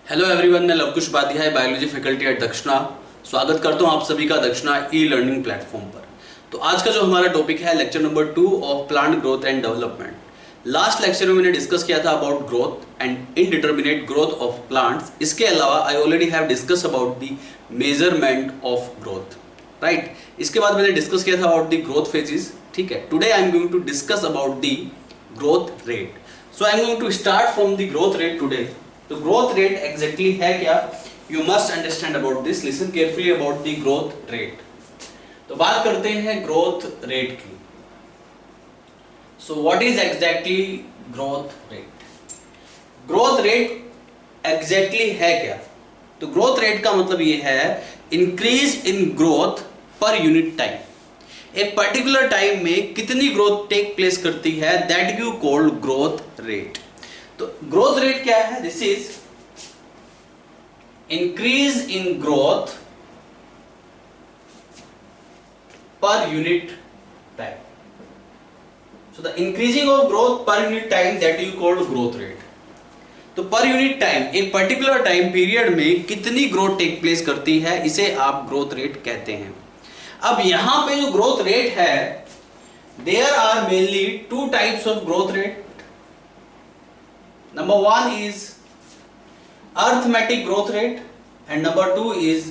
Hello everyone, मैं Lavkush biology faculty at दक्षिणा। स्वागत करता हूं आप सभी का दक्षिणा ई लर्निंग प्लेटफॉर्म पर। तो आज का जो हमारा टॉपिक है lecture number 2 of plant growth and development. Last lecture में मैंने डिस्कस किया था about growth and indeterminate growth of plants. इसके अलावा I already have discuss about the measurement of growth, right. इसके बाद मैंने डिस्कस किया था अबाउट द ग्रोथ फेजेस, ठीक है। Today I am going to discuss about the growth rate. So I am going to start from the growth rate today. तो growth rate exactly है क्या, you must understand about this, listen carefully about the growth rate. तो बात करते हैं growth rate की। So what is exactly growth rate? Growth rate exactly है क्या? तो ग्रोथ रेट का मतलब ये है increase in growth per unit time. एक पर्टिकुलर टाइम में कितनी ग्रोथ टेक प्लेस करती है, that you called growth rate. तो ग्रोथ रेट क्या है? This is increase in growth per unit time. So the increasing of growth per unit time that you called growth rate. तो पर unit time, एक particular time period में कितनी growth take place करती है, इसे आप ग्रोथ रेट कहते हैं। अब यहां पे जो ग्रोथ रेट है, there are mainly two types of growth rate. Number one is arithmetic growth rate and number two is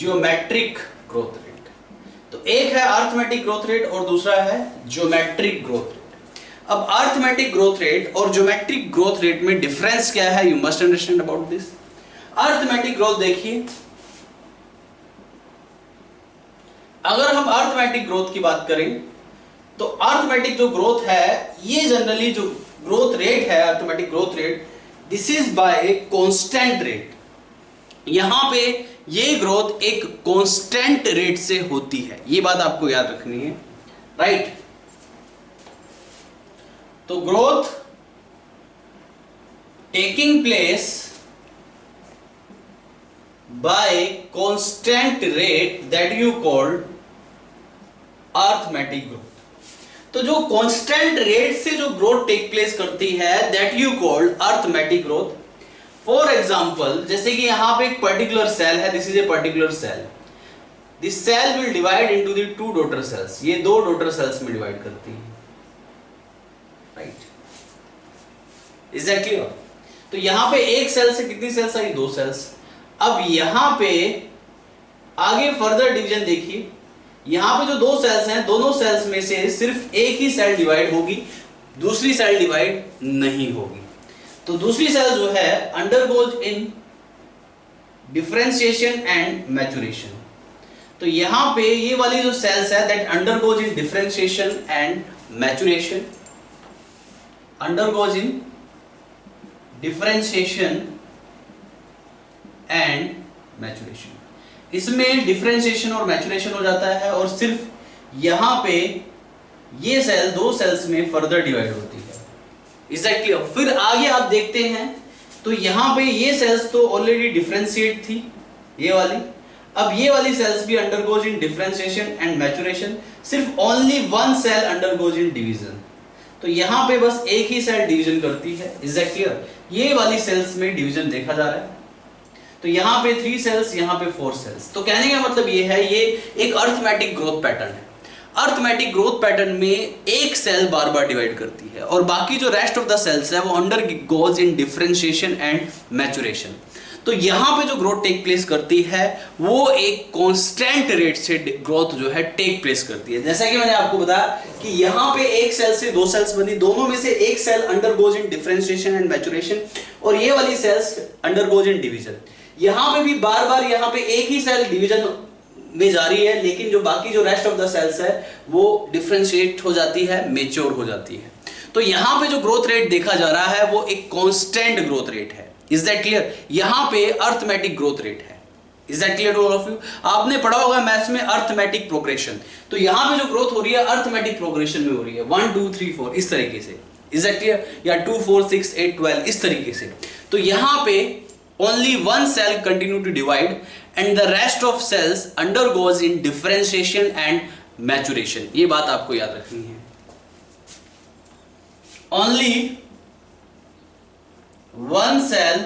geometric growth rate। तो एक है arithmetic growth rate और दूसरा है geometric growth rate। अब arithmetic growth rate और geometric growth rate में difference क्या है, you must understand about this। arithmetic growth देखिए, अगर हम arithmetic growth की बात करें तो arithmetic जो ग्रोथ है, ये जनरली जो ग्रोथ रेट है, arithmetic growth rate, this is by constant rate. यहां पे ये ग्रोथ एक कांस्टेंट रेट से होती है, ये बात आपको याद रखनी है, राइट। तो growth taking place by constant rate that you called arithmetic growth. तो जो कांस्टेंट रेट से जो ग्रोथ टेक प्लेस करती है, that you called arithmetic growth. For example, जैसे कि यहां पे एक पर्टिकुलर सेल है, this is a particular cell. This cell will divide into the two daughter cells. ये दो डॉटर सेल्स में डिवाइड करती है, राइट। Is that clear? तो यहां पे एक सेल से कितनी सेल्स आई? दो सेल्स। अब यहां पे आगे फर्दर डिवीजन देखिए, यहां पे जो दो सेल्स हैं, दोनों सेल्स में से सिर्फ एक ही सेल डिवाइड होगी, दूसरी सेल डिवाइड नहीं होगी। तो दूसरी सेल जो है undergoes in differentiation and maturation. तो यहां पे ये वाली जो सेल्स है, that undergoes in differentiation and maturation, undergoes in differentiation and maturation. इसमें डिफरेंशिएशन और मैच्योरेशन हो जाता है और सिर्फ यहां पे ये सेल दो सेल्स में फर्दर डिवाइड होती है। Is that clear? फिर आगे आप देखते हैं तो यहां पे ये सेल्स तो ऑलरेडी डिफरेंशिएट थी, ये वाली। अब ये वाली सेल्स भी undergoes in differentiation and maturation, सिर्फ only one cell undergoes in division. तो यहां पे बस एक ही सेल डिवीजन करती है। Is that clear? ये वाली सेल्स में डिवीजन देखा जा रहा है। तो यहां पे 3 सेल्स, यहां पे 4 सेल्स। तो कहने का मतलब ये है, ये एक अर्थमेटिक ग्रोथ पैटर्न है। अर्थमेटिक ग्रोथ पैटर्न में एक सेल बार बार डिवाइड करती है और बाकी जो रेस्ट ऑफ द सेल्स है वो under goes in differentiation and maturation. तो यहां पे जो ग्रोथ टेक प्लेस करती है वो एक कांस्टेंट रेट से ग्रोथ जो है टेक प्लेस करती है। जैसा कि मैंने आपको बताया कि यहां पे एक सेल से दो सेल्स बनी, दोनों में से एक cell undergoes in differentiation and maturation और ये वाली सेल्स अंडरगोज इन डिवीजन। यहां पे भी बार बार यहां पे एक ही सेल डिवीजन में जा रही है, लेकिन जो बाकी जो रेस्ट ऑफ द सेल्स है वो डिफरेंशिएट हो जाती है, मैच्योर हो जाती है। तो यहां पे जो ग्रोथ रेट देखा जा रहा है वो एक कांस्टेंट ग्रोथ रेट है। Is that clear? यहां पे अर्थमेटिक ग्रोथ रेट है। Is that clear to all of you? आपने पढ़ा होगा मैथ्स में अर्थमेटिक प्रोग्रेशन। तो यहां पे जो ग्रोथ हो रही है अर्थमेटिक प्रोग्रेशन में हो रही है, 1 2 3 4 इस तरीके से। Is that clear? या 2 4 6 8 12 इस तरीके से। तो यहां पे only one cell continue to divide and the rest of cells undergoes in differentiation and maturation। ये बात आपको याद रखनी है। only one cell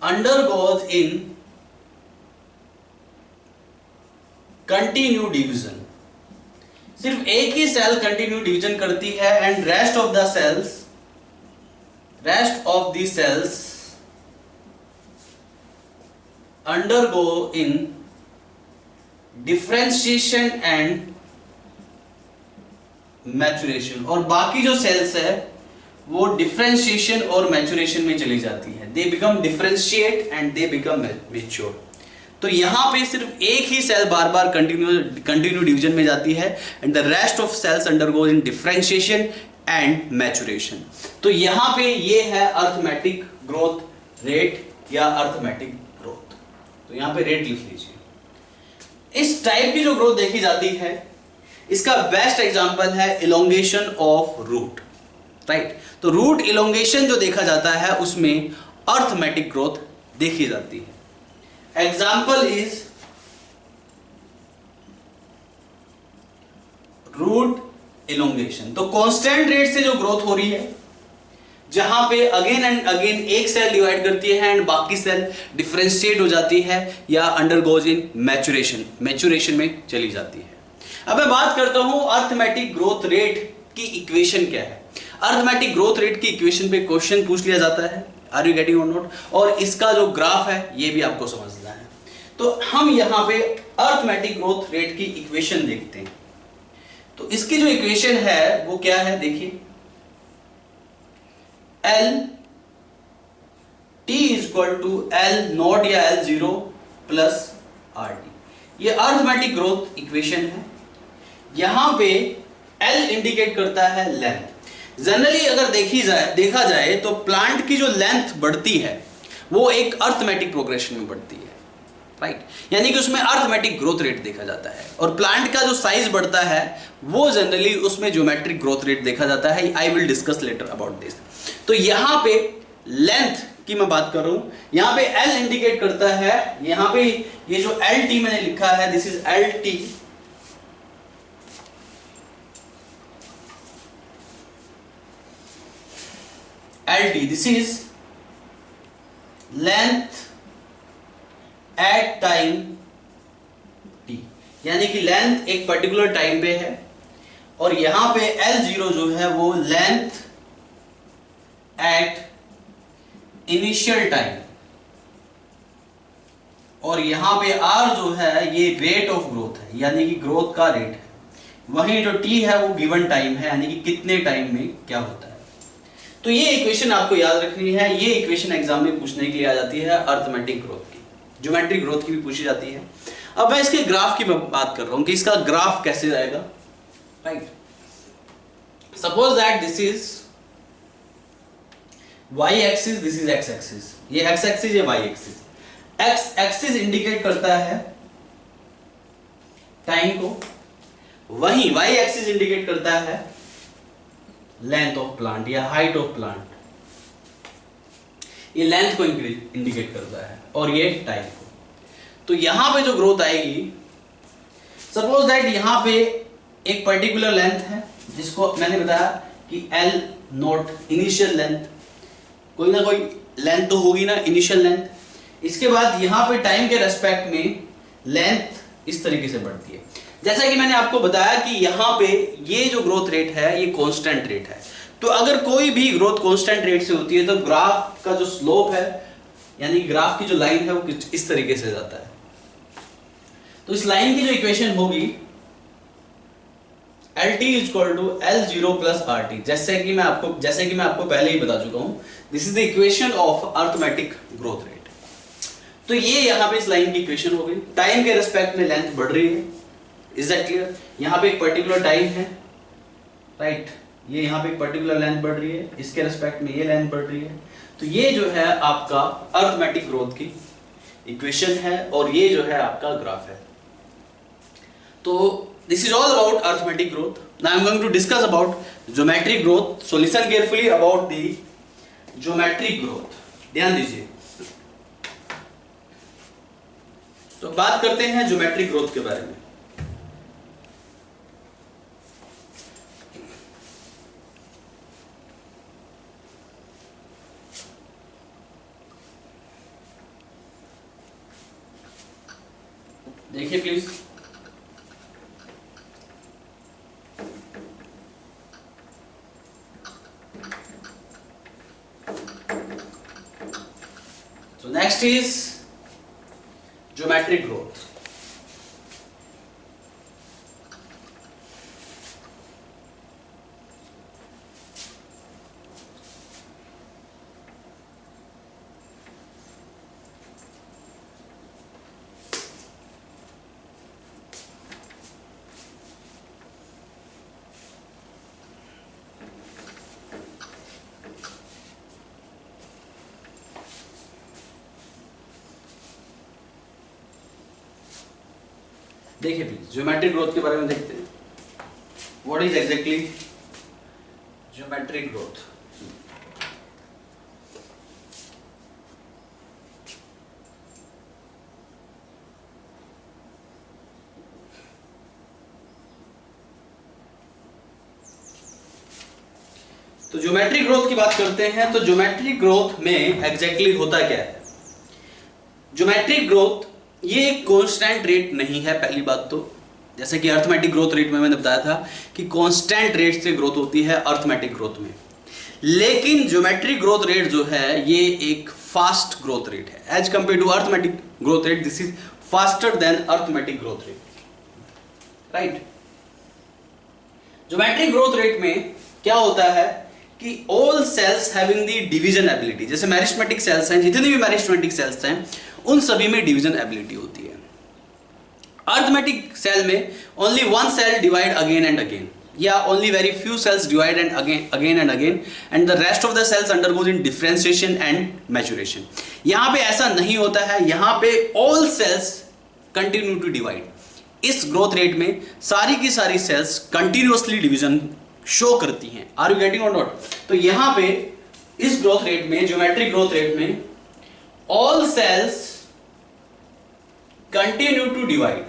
undergoes in continue division, सिर्फ एक ही सेल कंटिन्यू डिवीजन करती है and rest of the sales undergo in differentiation and maturation, और बाकी जो सेल्स है वो डिफरेंशिएशन और मैचुरेशन में चली जाती है, they become differentiate and they become mature. तो यहां पे सिर्फ एक ही सेल बार बार कंटिन्यू डिवीजन में जाती है and the rest of cells undergoes in differentiation and maturation. तो यहां पे ये है अर्थमेटिक ग्रोथ रेट या अर्थमेटिक ग्रोथ। तो यहां पे रेट लिख लीजिए। इस टाइप की जो ग्रोथ देखी जाती है, इसका बेस्ट एग्जांपल है इलोंगेशन ऑफ रूट, राइट। तो रूट इलोंगेशन जो देखा जाता है उसमें अर्थमेटिक ग्रोथ देखी जाती है। Example is root elongation. तो कांस्टेंट रेट से जो ग्रोथ हो रही है, जहां पे अगेन एंड अगेन एक सेल डिवाइड करती है एंड बाकी सेल डिफरेंशिएट हो जाती है या अंडरगोज इन मैचुरेशन में चली जाती है। अब मैं बात करता हूं अर्थमेटिक ग्रोथ रेट की इक्वेशन क्या है। अर्थमेटिक ग्रोथ रेट की इक्वेशन पे क्वेश्चन पूछ लिया जाता है, आर यू गेटिंग और नॉट, और इसका जो ग्राफ है ये भी आपको समझना है। तो हम यहां पे अर्थमेटिक ग्रोथ रेट की इक्वेशन देखते हैं। तो इसकी जो इक्वेशन है वो क्या है, देखिए, l t equal to l naught या l zero plus r t, ये अर्थमेटिक ग्रोथ इक्वेशन है। यहां पे एल इंडिकेट करता है लेंथ। जनरली अगर देखा जाए तो प्लांट की जो लेंथ बढ़ती है वो एक अर्थमेटिक प्रोग्रेशन में बढ़ती है, राइट, यानी कि उसमें अर्थमेटिक ग्रोथ रेट देखा जाता है। और प्लांट का जो साइज बढ़ता है वो जनरली उसमें ज्योमेट्रिक ग्रोथ रेट देखा जाता है। आई will discuss later about this. तो यहां पे लेंथ की मैं बात कर रहा हूं, यहां पे एल इंडिकेट करता है, यहां पे ये जो एल टी मैंने लिखा है, this is L T, LT, this is length at time t, यानी कि लेंथ एक पर्टिकुलर टाइम पे है, और यहां पे L0 जो है वो लेंथ एट इनिशियल टाइम, और यहां पे R जो है ये रेट ऑफ ग्रोथ है, यानी कि ग्रोथ का रेट है। वहीं जो T है वो गिवन टाइम है, यानी कि कितने टाइम में क्या होता है। तो ये इक्वेशन आपको याद रखनी है। ये इक्वेशन एग्जाम में पूछने के लिए आ जाती है अर्थमेटिक ग्रोथ की, ज्योमेट्रिक ग्रोथ की भी पूछी जाती है। अब मैं इसके ग्राफ की बात कर रहा हूं कि इसका ग्राफ कैसे जाएगा, right. Suppose that this is y axis, this is x axis, ये x एक्सिस, ये y axis. x axis indicate करता है टाइम को, वहीं y एक्सिस इंडिकेट करता है लेंथ ऑफ प्लांट या हाइट ऑफ प्लांट। ये लेंथ को इंडिकेट करता है और ये टाइम को। तो यहां पे जो ग्रोथ आएगी, सपोज दैट यहां पे एक पर्टिकुलर लेंथ है जिसको मैंने बताया कि एल नॉट इनिशियल लेंथ, कोई ना कोई लेंथ तो होगी ना, इनिशियल लेंथ। इसके बाद यहां पे टाइम के रेस्पेक्ट में लेंथ इस तरीके से बढ़ती है। जैसा कि मैंने आपको बताया कि यहां पे ये जो ग्रोथ रेट है ये कांस्टेंट रेट है। तो अगर कोई भी ग्रोथ कांस्टेंट रेट से होती है तो ग्राफ का जो स्लोप है, यानी ग्राफ की जो लाइन है वो इस तरीके से जाता है। तो इस लाइन की जो इक्वेशन होगी LT equal to L0 plus RT, जैसे कि मैं आपको पहले ही बता चुका हूं, this is the equation of arithmetic growth rate. तो ये यहां पे इस लाइन की इक्वेशन हो गई। टाइम के रिस्पेक्ट में लेंथ बढ़ रही है, इज दैट क्लियर। यहां पे एक पर्टिकुलर टाइम है, राइट, ये यहां पे एक पर्टिकुलर लेंथ बढ़ रही है, इसके रिस्पेक्ट में ये लेंथ बढ़ रही है। तो ये जो है आपका अर्थमेटिक ग्रोथ की इक्वेशन है और ये जो है आपका ग्राफ है। तो this is all about arithmetic growth. Now I am going to discuss about geometric growth. So listen carefully about the geometric growth, ध्यान दीजिए। तो बात करते हैं ज्योमेट्रिक ग्रोथ के बारे में। देखिए please, so next is geometric growth. देखिए प्लीज, ज्योमेट्रिक ग्रोथ के बारे में देखते हैं. What is exactly geometric growth? तो ज्योमेट्रिक ग्रोथ की बात करते हैं. तो ज्योमेट्रिक ग्रोथ में एग्जैक्टली होता क्या है? ज्योमेट्रिक ग्रोथ ये एक कांस्टेंट रेट नहीं है. पहली बात तो जैसे कि अर्थमेटिक ग्रोथ रेट में मैंने बताया था कि कांस्टेंट रेट से ग्रोथ होती है अर्थमेटिक ग्रोथ में, लेकिन ज्योमेट्रिक ग्रोथ रेट जो है ये एक फास्ट ग्रोथ रेट है. As compare to arithmetic growth rate, this is faster than arithmetic growth rate, right. Geometric growth rate में क्या होता है कि all cells having the division ability, जैसे मैरिस्मेटिक सेल्स हैं, जितने भी मैरिस्मेटिक सेल्स हैं उन सभी में डिवीजन एबिलिटी होती है. अर्थमेटिक सेल में only one cell divide again and again, या only very few cells divide and again and again, and the rest of the cells undergoes in differentiation and maturation. यहां पे ऐसा नहीं होता है. यहां पे all cells continue to divide. इस ग्रोथ रेट में सारी की सारी सेल्स कंटिन्यूअसली डिवीजन शो करती हैं. आर यू गेटिंग और नॉट? तो यहां पे इस ग्रोथ रेट में, ज्योमेट्रिक ग्रोथ रेट में, all cells continue to divide,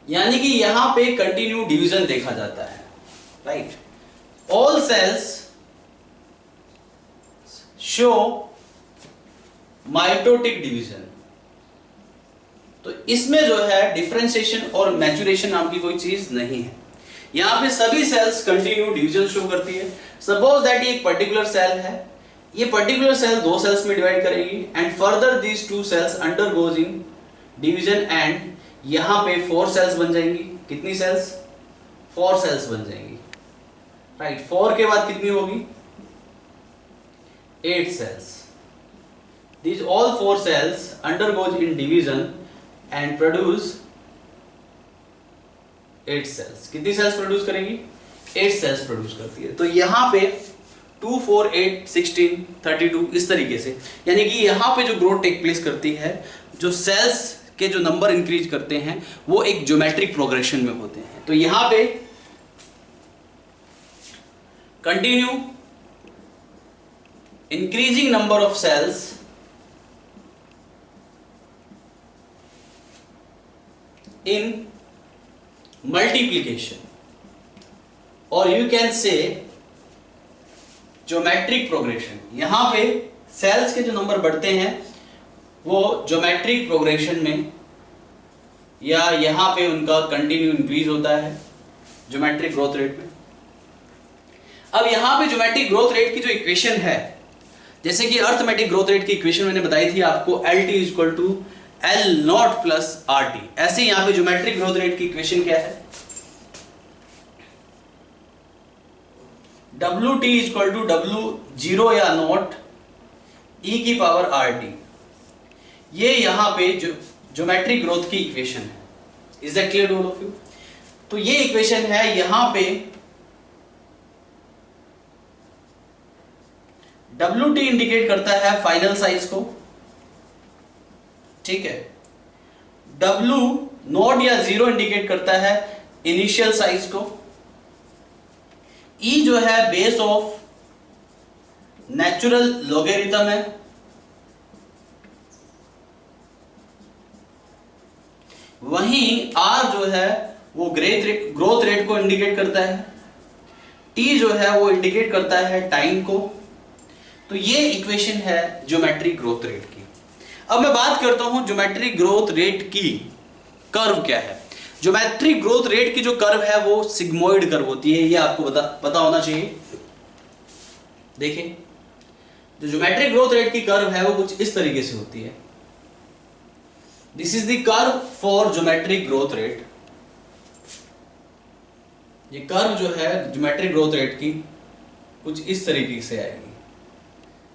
यानी कि यहां पे कंटिन्यू डिवीजन देखा जाता है, right. All cells show mitotic division. तो इसमें जो है डिफरेंशिएशन और मैच्योरेशन नाम की कोई चीज नहीं है. यहां पे सभी सेल्स कंटिन्यू डिवीजन शो करती है. सपोज दैट ये एक पर्टिकुलर सेल है, ये पर्टिकुलर सेल दो सेल्स में डिवाइड करेगी and further these two cells undergoes in division and यहां पे 4 सेल्स बन जाएंगी. कितनी सेल्स? 4 सेल्स बन जाएंगी, राइट. 4 के बाद कितनी होगी? 8 sales. These all 4 cells undergoes in division and produce 8 cells. कितनी सेल्स प्रोड्यूस करेंगी? 8 सेल्स प्रोड्यूस करती है. तो यहां पे 2, 4, 8, 16, 32 इस तरीके से, यानी कि यहां पे जो ग्रोथ टेक प्लेस करती है, जो सेल्स के जो नंबर इंक्रीज करते हैं वो एक ज्योमेट्रिक प्रोग्रेशन में होते हैं. तो यहां पे continue increasing number of cells in multiplication, और you can say geometric progression. यहां पे सेल्स के जो नंबर बढ़ते हैं वो ज्योमेट्रिक प्रोग्रेशन में, या यहां पे उनका कंटिन्यू इंक्रीज होता है ज्योमेट्रिक ग्रोथ रेट में. अब यहां पे ज्योमेट्रिक ग्रोथ रेट की जो इक्वेशन है, जैसे कि अर्थमेटिक ग्रोथ रेट की इक्वेशन मैंने बताई थी आपको, LT equal to L0 plus RT. ऐसे यहां पे ज्योमेट्रिक ग्रोथ रेट की इक्वेशन क्या है? WT इक्वल टू W0 या नॉट E की पावर RT. ये यहां पे जो ज्योमेट्रिक ग्रोथ की इक्वेशन है. Is that clear to all of you? तो ये इक्वेशन है. यहां पे WT इंडिकेट करता है फाइनल साइज को, ठीक है. W नॉट या 0 इंडिकेट करता है इनिशियल साइज को. E जो है बेस ऑफ नेचुरल लॉगरिथम है. वहीं R जो है वो ग्रोथ रेट को इंडिकेट करता है. T जो है वो इंडिकेट करता है टाइम को. तो ये इक्वेशन है ज्योमेट्रिक ग्रोथ रेट की. अब मैं बात करता हूं ज्योमेट्रिक ग्रोथ रेट की कर्व क्या है। ज्योमेट्रिक ग्रोथ रेट की जो कर्व है वो सिग्मोइड कर्व होती है, ये आपको पता होना चाहिए। देखिए जो ज्योमेट्रिक ग्रोथ रेट की कर्व है वो कुछ इस तरीके से होती है। This is the curve for geometric growth rate. ये कर्व जो है ज्योमेट्रिक ग्रोथ रेट की कुछ इस तरीके से आएगी।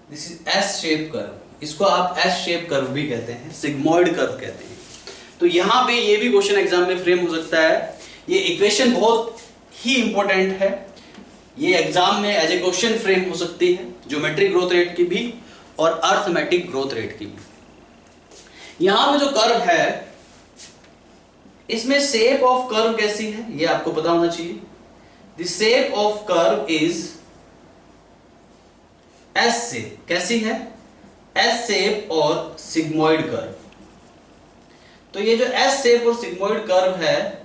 This is S shape curve, इसको आप एस शेप कर्व भी कहते हैं, सिग्मोइड कर्व कहते हैं। तो यहां पे ये भी क्वेश्चन एग्जाम में फ्रेम हो सकता है। ये इक्वेशन बहुत ही इंपॉर्टेंट है, ये एग्जाम में एज ए क्वेश्चन फ्रेम हो सकती है, ज्योमेट्रिक ग्रोथ रेट की भी और अर्थमेटिक ग्रोथ रेट की भी। यहां पे जो कर्व है इसमें शेप ऑफ कर्व कैसी है ये आपको पता होना चाहिए। The shape of curve is S shape. कैसी है? एस शेप और सिग्मोइड कर्व। तो ये जो एस शेप और सिग्मोइड कर्व है,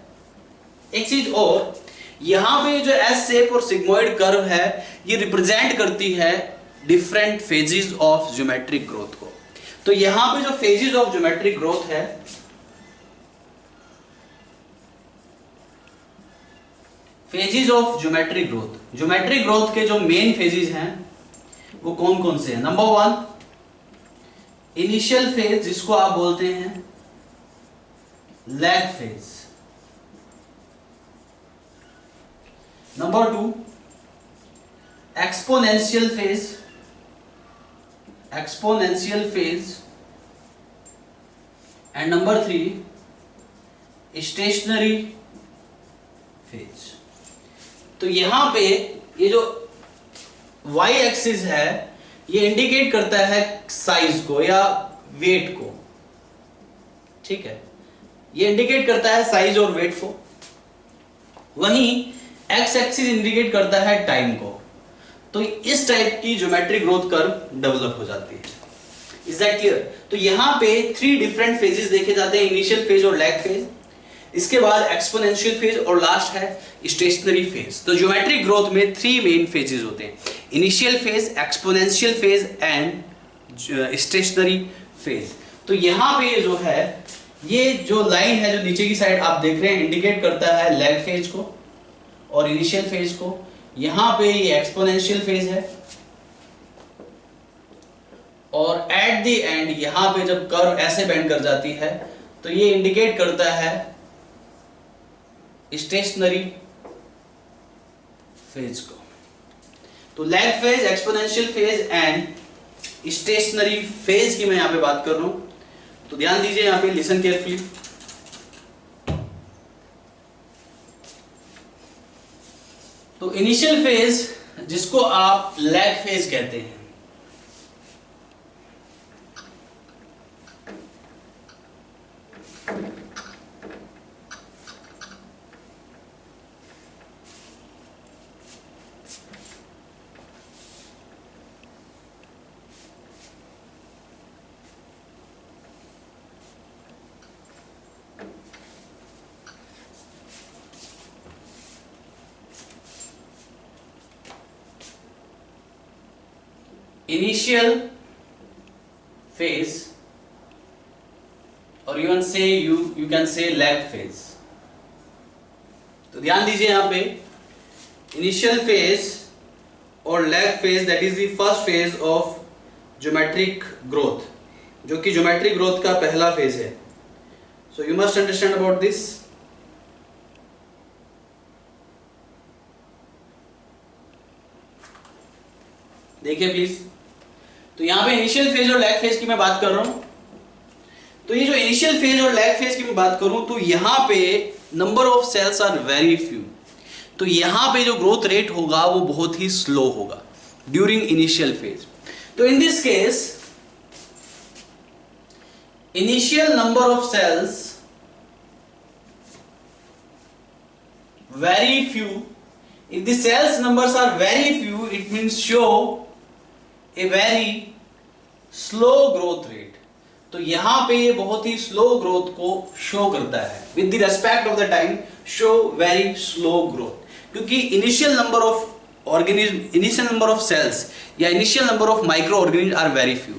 एक चीज और, यहां पे जो एस शेप और सिग्मोइड कर्व है ये रिप्रेजेंट करती है different phases of geometric growth को। तो यहां पे जो फेजेस ऑफ ज्योमेट्रिक ग्रोथ है, phases of geometric growth, geometric growth के जो मेन फेजेस हैं वो कौन कौन से हैं? नंबर 1 इनिशियल फेज, जिसको आप बोलते हैं lag phase. Number 2 exponential phase, exponential phase. And number 3 stationary phase. तो यहां पे ये जो y एक्सिस है ये इंडिकेट करता है साइज को या वेट को, ठीक है, ये इंडिकेट करता है साइज और वेट को। वहीं x एक्सिस इंडिकेट करता है टाइम को। तो इस टाइप की ज्योमेट्रिक ग्रोथ कर्व डेवलप हो जाती है। Is that clear? तो यहां पे 3 डिफरेंट फेजेस देखे जाते हैं, इनिशियल फेज और लैग फेज, इसके बाद एक्सपोनेंशियल फेज और लास्ट है स्टेशनरी फेज। तो ज्योमेट्रिक ग्रोथ में 3 मेन फेजेस होते हैं, initial phase, exponential phase and stationary phase. तो यहां पे जो है ये जो लाइन है जो नीचे की साइड आप देख रहे हैं इंडिकेट करता है लैग फेज को और इनिशियल फेज को। यहां पे ये एक्सपोनेंशियल फेज है और एट द एंड यहां पे जब कर्व ऐसे बेंड कर जाती है तो ये इंडिकेट करता है स्टेशनरी फेज को। तो lag phase, exponential phase and stationary phase की मैं यहां पे बात कर रहा हूं, तो ध्यान दीजिए यहां पे, लिसन केयरफुली। तो इनिशियल फेज जिसको आप लैग फेज कहते हैं, initial phase or you can say lag phase। तो ध्यान दीजिए यहां पे, initial phase और lag phase, that is the first phase of geometric growth, जो कि geometric growth का पहला फेज है। So you must understand about this। देखिए प्लीज, तो यहां पे इनिशियल फेज और लैग फेज की मैं बात कर रहा हूं। तो ये जो इनिशियल फेज और लैग फेज की मैं बात करूं तो यहां पे number of cells are very few. तो यहां पे जो ग्रोथ रेट होगा वो बहुत ही स्लो होगा ड्यूरिंग इनिशियल फेज। तो in this case initial number of cells very few। if the cells numbers are very few it means show a very slow growth rate। तो यहां पे ये बहुत ही स्लो ग्रोथ को शो करता है, with the respect of the time show very slow growth, क्योंकि initial number of organism, initial number of cells या initial number of microorganism are very few.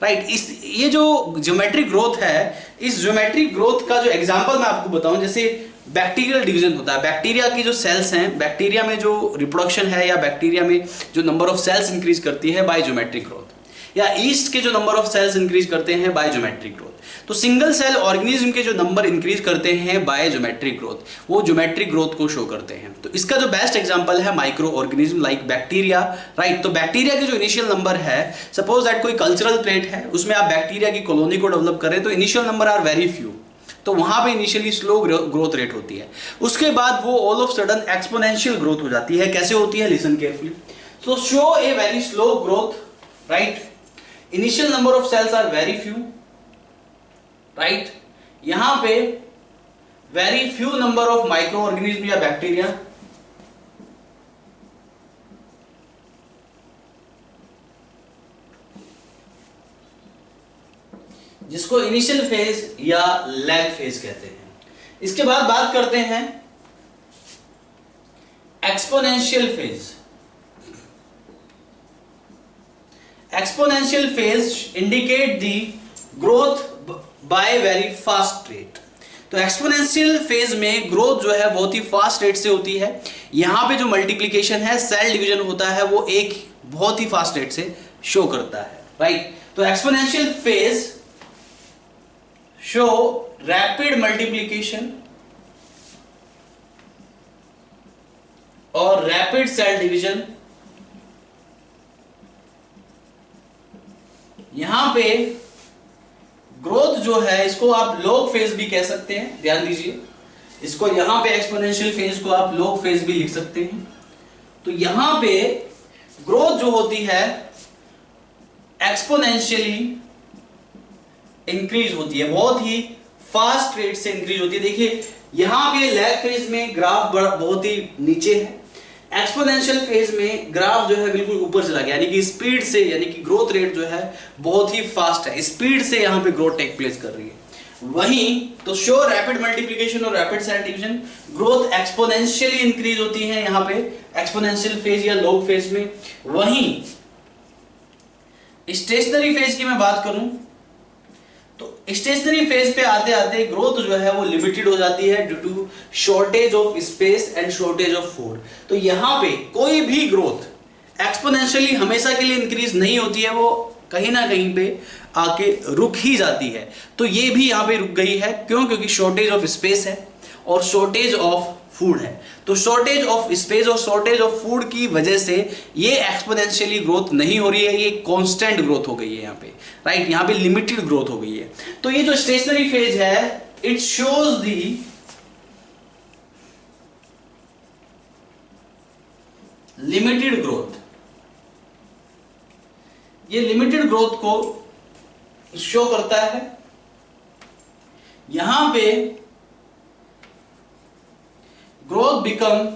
Right. इस ये जो ज्योमेट्रिक ग्रोथ है, इस ज्योमेट्रिक ग्रोथ का जो example मैं आपको बताऊं, जैसे बैक्टीरियल डिवीजन होता है, बैक्टीरिया की जो सेल्स हैं, बैक्टीरिया में जो रिप्रोडक्शन है या बैक्टीरिया में जो नंबर ऑफ सेल्स इंक्रीज करती है बाय ज्योमेट्रिक ग्रोथ, या ईस्ट के जो नंबर ऑफ सेल्स इंक्रीज करते हैं बाय ज्योमेट्रिक ग्रोथ। तो सिंगल सेल ऑर्गेनिज्म के जो नंबर इंक्रीज करते हैं बाय ज्योमेट्रिक ग्रोथ, वो ज्योमेट्रिक ग्रोथ को शो करते हैं। तो इसका जो बेस्ट एग्जांपल है micro organism like bacteria, right. तो बैक्टीरिया के जो इनिशियल नंबर है, सपोज दैट कोई कल्चरल प्लेट है, उसमें आप बैक्टीरिया की कॉलोनी को डेवलप करें, तो initial number are very few, तो वहां पे इनिशियली स्लो ग्रोथ रेट होती है। उसके बाद वो all of sudden exponential growth हो जाती है। कैसे होती है, listen carefully. So show a very slow growth, right. Initial number of cells are very few, right. यहां पे very few number of microorganism या बैक्टीरिया, जिसको इनिशियल फेज या लैग फेज कहते हैं। इसके बाद बात करते हैं exponential phase. Exponential phase indicate the growth by very fast rate. तो एक्सपोनेंशियल फेज में ग्रोथ जो है बहुत ही फास्ट रेट से होती है। यहां पे जो मल्टीप्लिकेशन है, सेल डिवीजन होता है, वो एक बहुत ही फास्ट रेट से शो करता है, राइट। तो exponential phase show rapid multiplication और रैपिड सेल डिवीजन। यहां पे ग्रोथ जो है, इसको आप लॉग फेज भी कह सकते हैं, ध्यान दीजिए। इसको यहां पे एक्सपोनेंशियल फेज को आप लॉग फेज भी लिख सकते हैं। तो यहां पे ग्रोथ जो होती है एक्सपोनेंशियली इंक्रीज होती है, बहुत ही फास्ट रेट से इंक्रीज होती है। देखिए यहां पे लैग फेज में ग्राफ बहुत ही नीचे है, एक्सपोनेंशियल फेज में ग्राफ जो है बिल्कुल ऊपर चला गया, यानी कि स्पीड से, यानी कि ग्रोथ रेट जो है बहुत ही फास्ट है, स्पीड से यहां पे ग्रोथ टेक प्लेस कर रही है। वहीं तो शो रैपिड मल्टीप्लिकेशन और rapid cell division, growth exponentially increase होती है यहां पे एक्सपोनेंशियल फेज या लॉग फेज में। वहीं स्टेशनरी फेज की मैं बात करूं तो स्टेशनरी फेज पे आते आते ग्रोथ जो है वो लिमिटेड हो जाती है due to shortage of space and shortage of food. तो यहां पे कोई भी ग्रोथ एक्सपोनेंशियली हमेशा के लिए इंक्रीज नहीं होती है, वो कहीं ना कहीं पे आके रुक ही जाती है। तो ये भी यहां पे रुक गई है, क्यों? क्योंकि शॉर्टेज ऑफ स्पेस है और शॉर्टेज ऑफ फूड है। तो शॉर्टेज ऑफ स्पेस और शॉर्टेज ऑफ फूड की वजह से ये एक्सपोनेंशियली ग्रोथ नहीं हो रही है, ये कांस्टेंट ग्रोथ हो गई है यहाँ पे, राइट। यहाँ पे लिमिटेड ग्रोथ हो गई है। तो ये जो स्टेशनरी फेज है, it shows the limited growth. ये लिमिटेड ग्रोथ को शो करता है। यहां पे growth become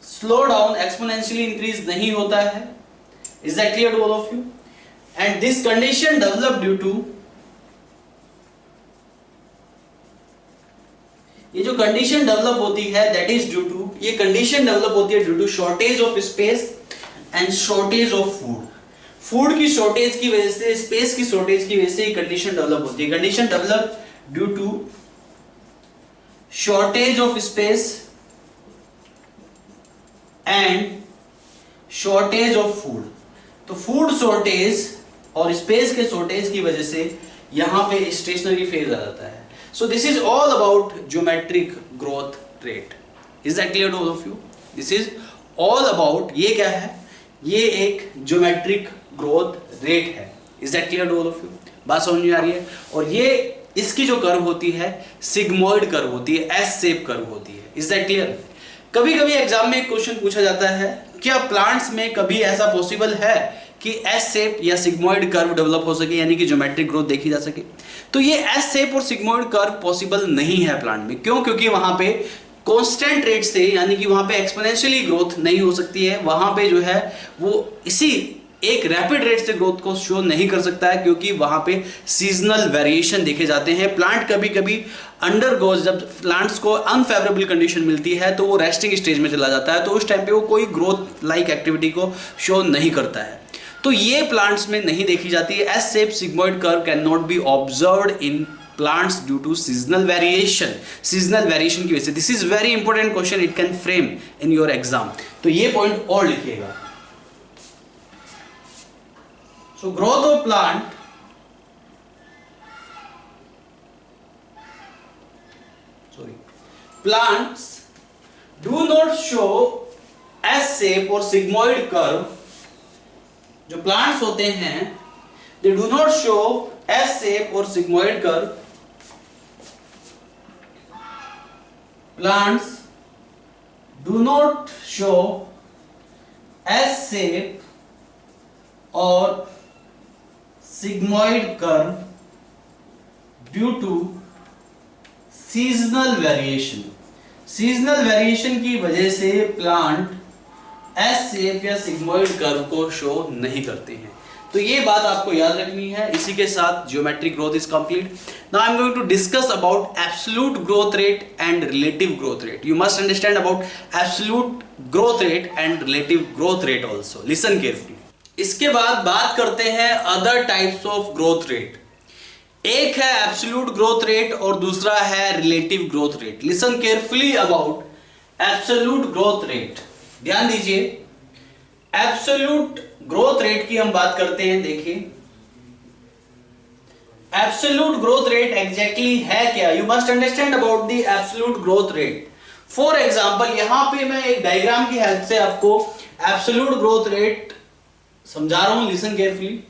slow down, exponentially increase नहीं होता है। Is that clear to all of you? And this condition develop due to, ये जो कंडीशन डेवलप होती है दैट इज ड्यू टू, ये कंडीशन डेवलप होती है due to shortage of space and shortage of food. Food की shortage की वजह से, स्पेस की शॉर्टेज की वजह से ये कंडीशन डेवलप होती है। Condition develop due to shortage of space and shortage of food। तो फूड शॉर्टेज और स्पेस के शॉर्टेज की वजह से यहां पे स्टेशनरी फेज आ जाता है। So this is all about geometric growth rate. Is that clear to all of you? This is all about, ये क्या है? ये एक ज्योमेट्रिक ग्रोथ रेट है। Is that clear to all of you? बात समझ में आ रही है? और ये इसकी जो कर्व होती है सिग्मोइड कर्व होती है, एस शेप कर्व होती है। Is that clear? कभी कभी एग्जाम में एक क्वेश्चन पूछा जाता है, क्या प्लांट्स में कभी ऐसा पॉसिबल है कि एस शेप या सिग्मोइड कर्व डेवलप हो सके, यानी कि ज्योमेट्रिक ग्रोथ देखी जा सके? तो ये एस शेप और सिग्मोइड कर्व पॉसिबल नहीं है प्लांट में। क्यों? क्योंकि वहां पे कांस्टेंट रेट से, यानी कि वहां पे एक्सपोनेंशियली ग्रोथ नहीं हो सकती है। वहां पे जो है वो इसी एक रैपिड रेट से ग्रोथ को शो नहीं कर सकता है, क्योंकि वहां पे सीजनल वेरिएशन देखे जाते हैं। प्लांट कभी कभी अंडरगोज, जब प्लांट्स को अनफेवरेबल कंडीशन मिलती है तो वो रेस्टिंग स्टेज में चला जाता है, तो उस टाइम पे वो कोई ग्रोथ लाइक एक्टिविटी को शो नहीं करता है। तो ये प्लांट्स में नहीं देखी जाती है। S shape sigmoid curve can not be observed in plants due to seasonal variation, seasonal variation की वजह से। This is very important question, it can frame in your exam, तो ये पॉइंट और लिखिएगा। So growth of plant plants do not show S shape or sigmoid curve। जो plants होते हैं they do not show S shape or sigmoid curve। plants do not show S shape or sigmoid curve due to seasonal variation. Seasonal variation की वजह से plant S shape या sigmoid curve को show नहीं करते हैं। तो ये बात आपको याद रखनी है। इसी के साथ geometric growth is complete. Now I am going to discuss about absolute growth rate and relative growth rate. You must understand about absolute growth rate and relative growth rate also, listen carefully. इसके बाद बात करते हैं other types of growth rate. एक है absolute growth rate और दूसरा है relative growth rate. Listen carefully about absolute growth rate, ध्यान दीजिए। एब्सोल्यूट ग्रोथ रेट की हम बात करते हैं। देखिए एब्सोल्यूट ग्रोथ रेट एग्जैक्टली है क्या, you must understand about the absolute growth rate. For example यहां पे मैं एक डायग्राम की हेल्प से आपको एब्सोल्यूट ग्रोथ रेट समझा रहा हूं, लिसन केयरफुली।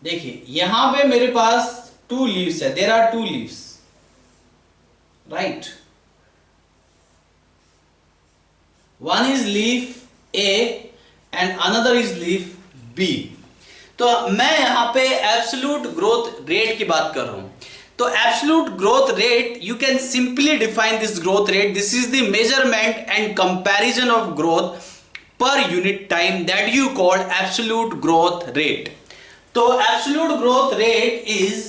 देखिए यहां पे मेरे पास 2 लीव्स है, there are 2 leaves, right. One is leaf A and another is leaf B. तो मैं यहां पे एब्सोल्यूट ग्रोथ रेट की बात कर रहा हूं। तो absolute growth rate, you can simply define this growth rate. This is the measurement and comparison of growth per unit time that you call absolute growth rate. तो absolute growth rate is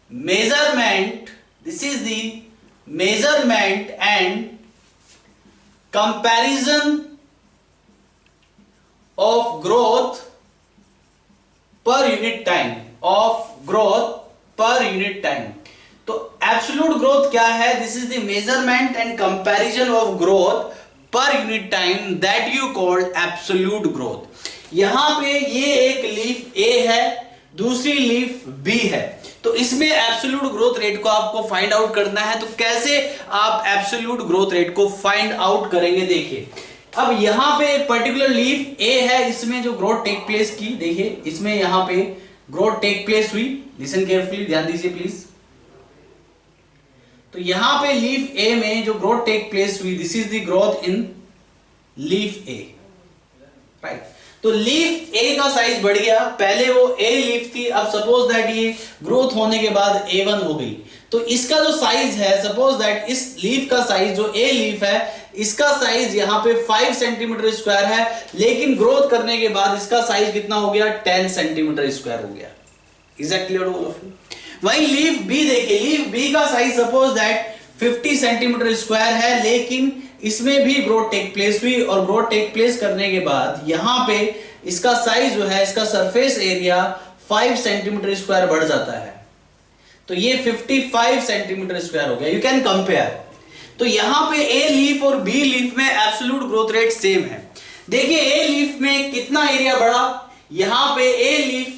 measurement, this is the measurement and comparison of growth per unit time, of growth per unit time. तो absolute growth क्या है, this is the measurement and comparison of growth per unit time that you called absolute growth. यहां पे ये एक leaf ए है, दूसरी leaf B है, तो इसमें एब्सोल्यूट ग्रोथ रेट को आपको फाइंड आउट करना है। तो कैसे आप एब्सोल्यूट ग्रोथ रेट को फाइंड आउट करेंगे, देखिए अब यहां पे एक पर्टिकुलर लीफ ए है, इसमें जो ग्रोथ टेक प्लेस की, देखिए इसमें यहां पे ग्रोथ टेक प्लेस हुई। लिसन केयरफुली, ध्यान दीजिए प्लीज। तो यहां पे लीफ ए में जो ग्रोथ टेक प्लेस हुई, this is the growth in leaf A, right. तो लीफ ए का साइज बढ़ गया, पहले वो ए लीफ थी, अब सपोज दैट ये ग्रोथ होने के बाद A1 हो गई। तो इसका जो साइज है, सपोज दैट इस लीफ का साइज, जो ए लीफ है, इसका साइज यहां पे 5 सेंटीमीटर स्क्वायर है, लेकिन ग्रोथ करने के बाद इसका साइज कितना हो गया, 10 सेंटीमीटर स्क्वायर हो गया। Is that clear all of you? वहीं लीफ बी देखिए, लीफ बी का size suppose that 50 centimetre square है, लेकिन इसमें भी ग्रोथ टेक प्लेस हुई, और ग्रोथ टेक प्लेस करने के बाद यहां पे इसका साइज जो है, इसका सरफेस एरिया 5 सेंटीमीटर स्क्वायर बढ़ जाता है, तो ये 55 सेंटीमीटर स्क्वायर हो गया। You can compare. तो यहां पे ए लीफ और बी लीफ में एब्सोल्यूट ग्रोथ रेट सेम है। देखिए ए लीफ में कितना एरिया बढ़ा, यहां पे ए लीफ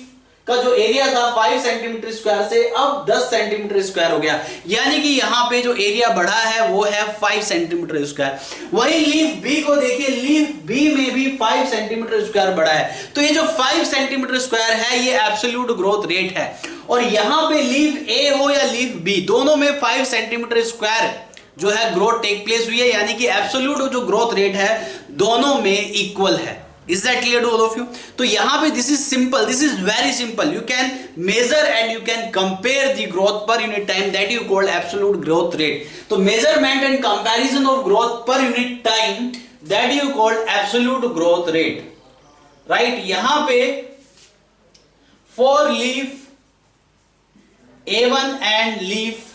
का जो एरिया था 5 सेंटीमीटर स्क्वायर से अब 10 सेंटीमीटर स्क्वायर हो गया, यानी कि यहां पे जो एरिया बढ़ा है वो है 5 सेंटीमीटर स्क्वायर। वहीं लीफ बी को देखिए, लीफ बी में भी 5 सेंटीमीटर स्क्वायर बढ़ा है, तो ये जो 5 सेंटीमीटर स्क्वायर है ये एब्सोल्यूट ग्रोथ रेट है। और यहां पे लीफ ए हो या लीफ बी, दोनों में 5 सेंटीमीटर स्क्वायर जो है ग्रोथ टेक प्लेस हुई है, यानी कि एब्सोल्यूट जो ग्रोथ रेट है दोनों में इक्वल है। Is that clear to all of you? तो यहां पे this is simple, this is very simple. You can measure and you can compare the growth per unit time that you call absolute growth rate. तो measurement and comparison of growth per unit time that you call absolute growth rate. Right? यहां पे for leaf A1 and leaf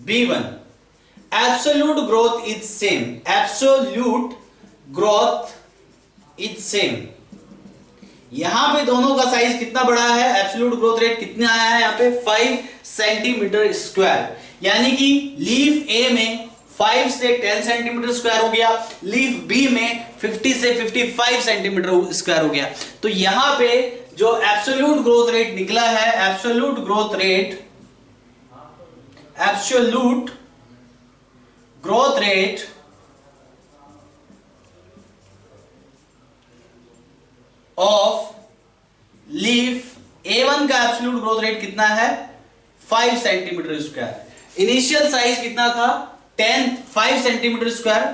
B1, absolute growth is same, absolute growth is same. यहां पे दोनों का size कितना बड़ा है, एब्सोल्यूट ग्रोथ रेट कितना आया है यहाँ पे 5 सेंटीमीटर स्क्वायर, यानी कि लीफ ए में 5 से 10 सेंटीमीटर स्क्वायर हो गया, लीफ बी में 50 से 55 सेंटीमीटर स्क्वायर हो गया। तो यहां पे जो एब्सोल्यूट ग्रोथ रेट निकला है, absolute growth rate, absolute growth rate of leaf A1 का एब्सोल्यूट ग्रोथ रेट कितना है 5 सेंटीमीटर स्क्वायर। इनिशियल साइज कितना था 5 centimetre square,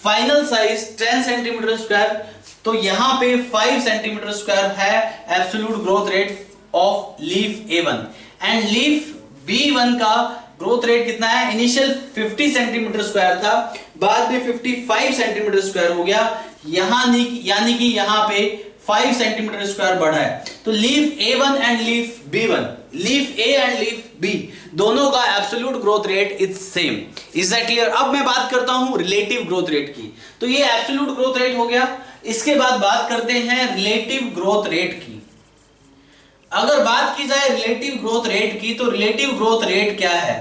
final size 10 centimetre square. तो यहां पे 5 सेंटीमीटर स्क्वायर है absolute growth rate of leaf A1 and leaf B1 का ग्रोथ रेट कितना है, इनिशियल 50 सेंटीमीटर स्क्वायर था, बाद में 55 सेंटीमीटर स्क्वायर हो गया, यानी कि यहां पे 5 सेंटीमीटर स्क्वायर बढ़ा है। तो leaf A1 and leaf B1, leaf A and leaf B दोनों का absolute growth rate is same. Is that clear? अब मैं बात करता हूं रिलेटिव ग्रोथ रेट की। तो ये एब्सोल्यूट ग्रोथ रेट हो गया, इसके बाद बात करते हैं रिलेटिव ग्रोथ रेट की। अगर बात की जाए रिलेटिव ग्रोथ रेट की, तो रिलेटिव ग्रोथ रेट क्या है,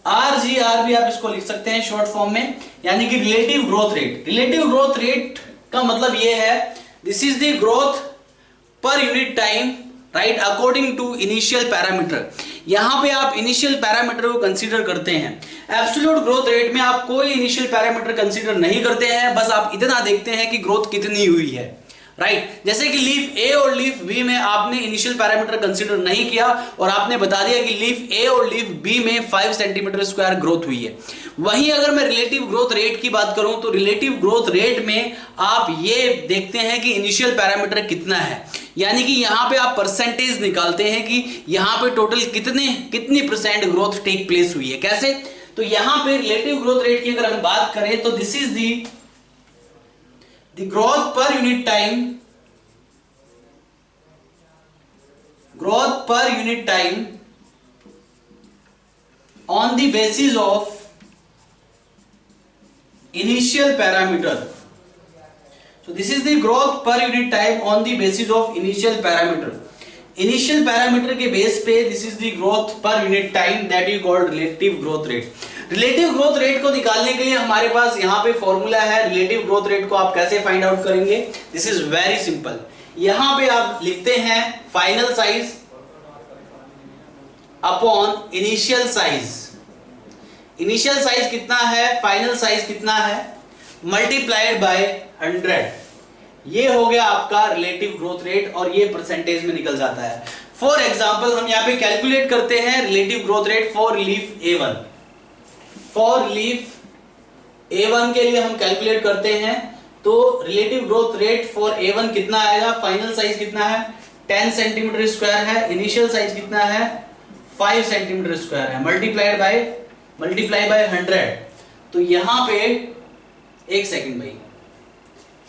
RGR भी आप इसको लिख सकते हैं शॉर्ट फॉर्म में, यानी कि relative growth rate. Relative growth rate का मतलब ये है this is the growth per unit time, right, according to initial parameter. यहां पे आप इनिशियल पैरामीटर को कंसीडर करते हैं। एब्सोल्यूट ग्रोथ रेट में आप कोई इनिशियल पैरामीटर कंसीडर नहीं करते हैं, बस आप इतना देखते हैं कि ग्रोथ कितनी हुई है, राइट। जैसे कि लीफ ए और लीफ बी में आपने इनिशियल पैरामीटर कंसीडर नहीं किया और आपने बता दिया कि लीफ ए और लीफ बी में 5 सेंटीमीटर स्क्वायर ग्रोथ हुई है। वहीं अगर मैं रिलेटिव ग्रोथ रेट की बात करूं तो रिलेटिव ग्रोथ रेट में आप ये देखते हैं कि इनिशियल पैरामीटर कितना है, यानी कि यहां पे आप परसेंटेज निकालते हैं कि यहां पे टोटल कितनी परसेंट ग्रोथ टेक प्लेस हुई है। कैसे? तो यहां पे रिलेटिव ग्रोथ रेट की अगर हम बात करें तो this is the growth per unit time, growth per unit time on the basis of initial parameter. So this is the growth per unit time on the basis of initial parameter. Initial parameter के base पे this is the growth per unit time that you call relative growth rate. Relative growth rate को निकालने के लिए हमारे पास यहां पे formula है। रिलेटिव ग्रोथ रेट को आप कैसे फाइंड आउट करेंगे? This is very simple. यहां पे आप लिखते हैं final size upon initial size. Initial size कितना है, फाइनल साइज कितना है, मल्टीप्लाइड बाय 100। ये हो गया आपका रिलेटिव ग्रोथ रेट और ये परसेंटेज में निकल जाता है। फॉर एग्जांपल हम यहां पे कैलकुलेट करते हैं relative growth rate for leaf A1। For leaf A1 के लिए हम कैलकुलेट करते हैं तो relative growth rate for A1 कितना आएगा, फाइनल साइज कितना है 10 सेंटीमीटर स्क्वायर है, इनिशियल साइज कितना है 5 सेंटीमीटर स्क्वायर है, मल्टीप्लाई बाय 100। तो यहां पे एक सेकंड भाई,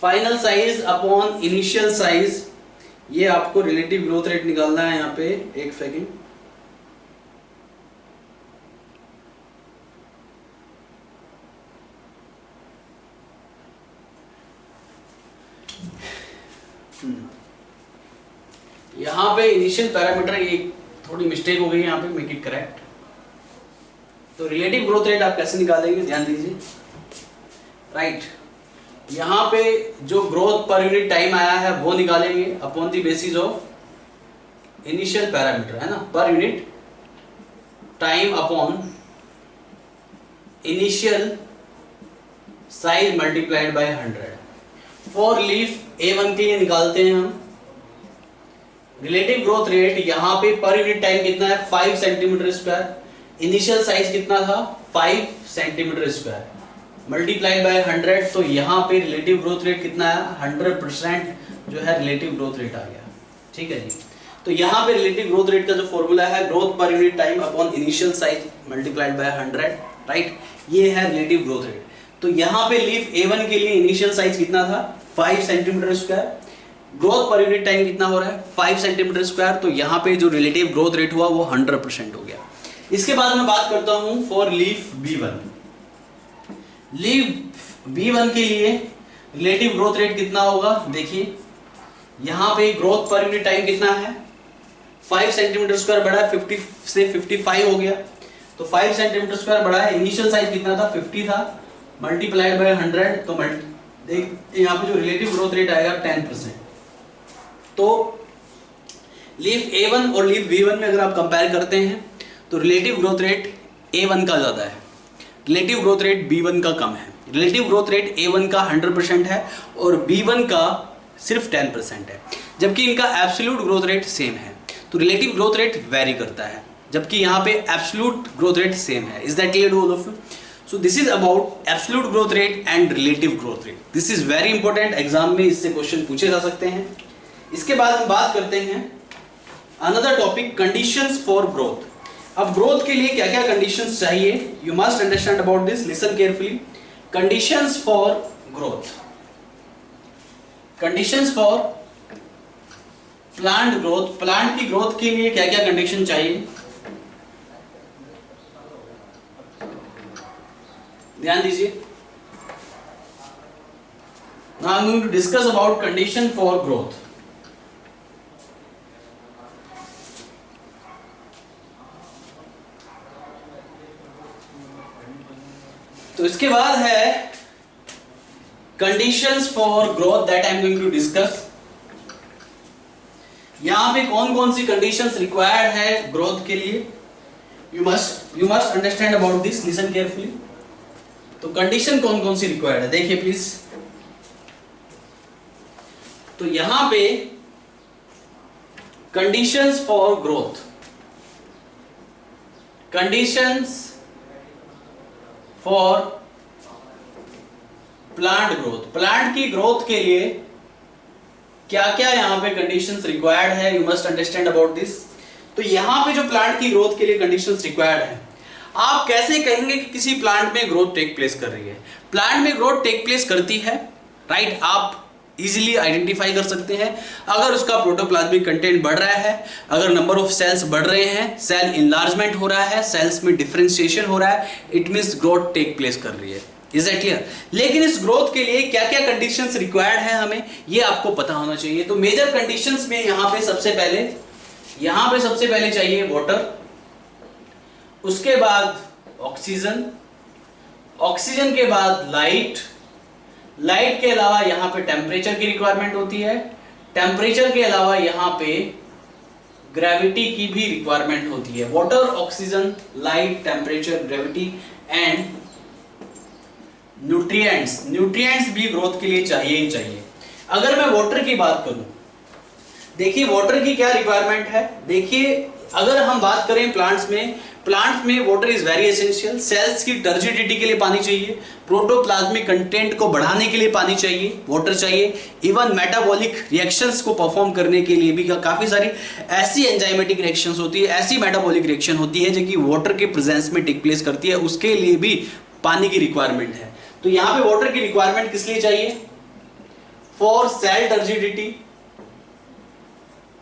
final size upon initial size, ये आपको रिलेटिव ग्रोथ रेट निकालना है। यहां पे एक सेकंड, यहां पे इनिशियल पैरामीटर ये थोड़ी मिस्टेक हो गई है, यहां पे मेक इट करेक्ट। तो रिलेटिव ग्रोथ रेट आप कैसे निकालेंगे, ध्यान दीजिए, राइट। यहां पे जो ग्रोथ पर यूनिट टाइम आया है वो निकालेंगे upon the basis of initial parameter, है ना, पर unit time upon initial size multiplied by 100। For leaf A1 के लिए निकालते हैं हम रिलेटिव ग्रोथ रेट। यहां पे पर यूनिट टाइम कितना है 5 सेंटीमीटर स्क्वायर, इनिशियल साइज कितना था 5 सेंटीमीटर स्क्वायर, मल्टीप्लाइड बाय 100। तो यहां पे रिलेटिव ग्रोथ रेट कितना है 100% जो है रिलेटिव ग्रोथ रेट आ गया, ठीक है जी। तो यहां पे रिलेटिव ग्रोथ रेट का जो फॉर्मूला है growth per unit time upon initial size multiplied by 100, right, ये है रिलेटिव ग्रोथ रेट। तो यहां पे लीफ A1 के लिए इनिशियल साइज कितना था 5 centimetre square, growth per unit time कितना हो रहा है 5 सेंटीमीटर स्क्वायर। तो यहां पे जो रिलेटिव ग्रोथ रेट हुआ वो 100% हो गया। इसके बाद मैं बात करता हूं for leaf B1। Leaf B1 के लिए रिलेटिव ग्रोथ रेट कितना होगा, देखिए यहां पे ग्रोथ पर यूनिट टाइम कितना है, 5 सेंटीमीटर स्क्वायर बढ़ा है, 50 से 55 हो गया, तो 5 सेंटीमीटर स्क्वायर बढ़ा है। इनिशियल साइज कितना था, 50 था, मल्टीप्लाइड बाय 100, तो यहाँ पे जो रिलेटिव ग्रोथ रेट आएगा 10%। तो लीफ A1 और लीफ B1 में अगर आप कंपेयर करते हैं तो रिलेटिव ग्रोथ रेट A1 का ज़्यादा है, रिलेटिव ग्रोथ रेट B1 का कम है। रिलेटिव ग्रोथ रेट A1 का 100% है और B1 का सिर्फ 10% है, जबकि इनका एब्सोल्यूट ग्रोथ रेट सेम है। तो रिलेटिव ग्रोथ रेट वेरी करता है, जबकि यहाँ पे एब्सोल्यूट ग्रोथ रेट सेम है। Is that clear to all of you? So this is about absolute growth rate and relative growth rate. This is very important, exam में इससे question पूछे जा सकते हैं। इसके बाद हम बात करते हैं another topic, conditions for growth. अब ग्रोथ के लिए क्या क्या कंडीशंस चाहिए, you must understand about this, listen carefully. Conditions for growth, conditions for plant growth, plant की ग्रोथ के लिए क्या क्या कंडीशन चाहिए, ध्यान दीजिए। Now I'm going to discuss about condition for growth. तो इसके बाद है conditions for growth that I'm going to discuss. यहां पे कौन कौन सी conditions required है growth के लिए, you must understand about this, listen carefully. तो कंडीशन कौन कौन सी रिक्वायर्ड है, देखिए प्लीज। तो यहां पे conditions for growth, conditions for plant growth, plant की ग्रोथ के लिए क्या क्या यहां पे कंडीशंस रिक्वायर्ड है, you must understand about this. तो यहां पे जो प्लांट की ग्रोथ के लिए कंडीशंस रिक्वायर्ड है, आप कैसे कहेंगे कि किसी प्लांट में ग्रोथ टेक प्लेस कर रही है, प्लांट में ग्रोथ टेक प्लेस करती है, राइट, आप इजीली आइडेंटिफाई कर सकते हैं। अगर उसका प्रोटोप्लाज्मिक कंटेंट बढ़ रहा है, अगर नंबर ऑफ सेल्स बढ़ रहे हैं, सेल इनलार्जमेंट हो रहा है, सेल्स में डिफरेंशिएशन हो रहा है, it means growth take place कर रही है। Is that clear? लेकिन इस ग्रोथ के लिए क्या क्या कंडीशंस रिक्वायर्ड है हमें ये आपको पता होना चाहिए। तो मेजर कंडीशंस में यहां पे सबसे पहले चाहिए वाटर, उसके बाद ऑक्सीजन, ऑक्सीजन के बाद लाइट, लाइट के अलावा यहां पे टेम्परेचर की रिक्वायरमेंट होती है, टेम्परेचर के अलावा यहां पे ग्रेविटी की भी रिक्वायरमेंट होती है। Water, oxygen, light, temperature, gravity and nutrients, nutrients भी ग्रोथ के लिए चाहिए ही चाहिए। अगर मैं वाटर की बात करूं, देखिए वाटर की क्या रिक्वायरमेंट है, देखिए अगर हम बात करें प्लांट्स में water is very essential. Cells की टर्जिडिटी के लिए पानी चाहिए, प्रोटोप्लाज्मिक कंटेंट को बढ़ाने के लिए पानी चाहिए, वाटर चाहिए, इवन मेटाबॉलिक रिएक्शंस को परफॉर्म करने के लिए भी काफी सारी ऐसी एंजाइमेटिक रिएक्शंस होती है, ऐसी मेटाबॉलिक रिएक्शन होती है जो कि वाटर के प्रेजेंस में टेक प्लेस करती है, उसके लिए भी पानी की रिक्वायरमेंट है। तो यहां पे वाटर की रिक्वायरमेंट किस लिए चाहिए, फॉर सेल टर्जिडिटी।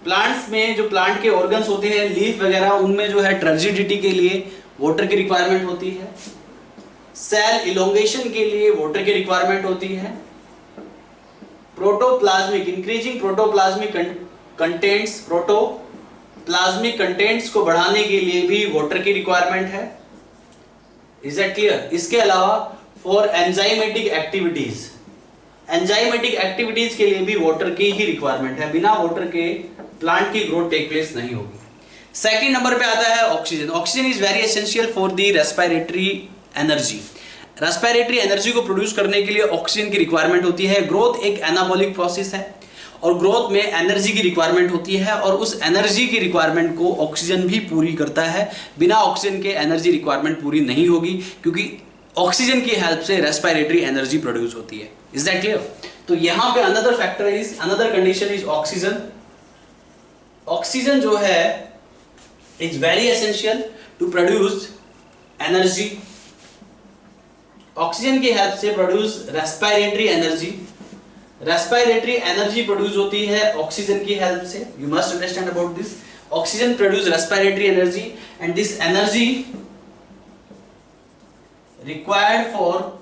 प्लांट्स में जो प्लांट के ऑर्गन्स होते हैं, लीफ वगैरह, उनमें जो है टर्जिडिटी के लिए वाटर की रिक्वायरमेंट होती है, सेल इलोंगेशन के लिए वाटर की रिक्वायरमेंट होती है, protoplasmic, increasing protoplasmic contents, protoplasmic contents को बढ़ाने के लिए भी वाटर की रिक्वायरमेंट है। Is that clear? इसके अलावा for enzymatic activities, enzymatic activities के लिए भी वाटर की ही रिक्वायरमेंट है, बिना वाटर के प्लांट की ग्रोथ टेक प्लेस नहीं होगी। सेकंड नंबर पे आता है oxygen. Oxygen is very essential for the respiratory energy. Respiratory energy को प्रोड्यूस करने के लिए ऑक्सीजन की रिक्वायरमेंट होती है। ग्रोथ एक एनाबॉलिक प्रोसेस है और ग्रोथ में एनर्जी की रिक्वायरमेंट होती है और उस एनर्जी की रिक्वायरमेंट को ऑक्सीजन भी पूरी करता है। बिना ऑक्सीजन के एनर्जी रिक्वायरमेंट पूरी नहीं होगी, क्योंकि ऑक्सीजन की हेल्प से रेस्पिरेटरी एनर्जी प्रोड्यूस होती है। Is that clear? तो यहां पे another condition is oxygen. Oxygen जो है is very essential to produce energy. Oxygen की हेल्प से produce respiratory energy. Respiratory energy produce होती है ऑक्सीजन की हेल्प से, you must understand about this. Oxygen produce respiratory energy, and this energy required for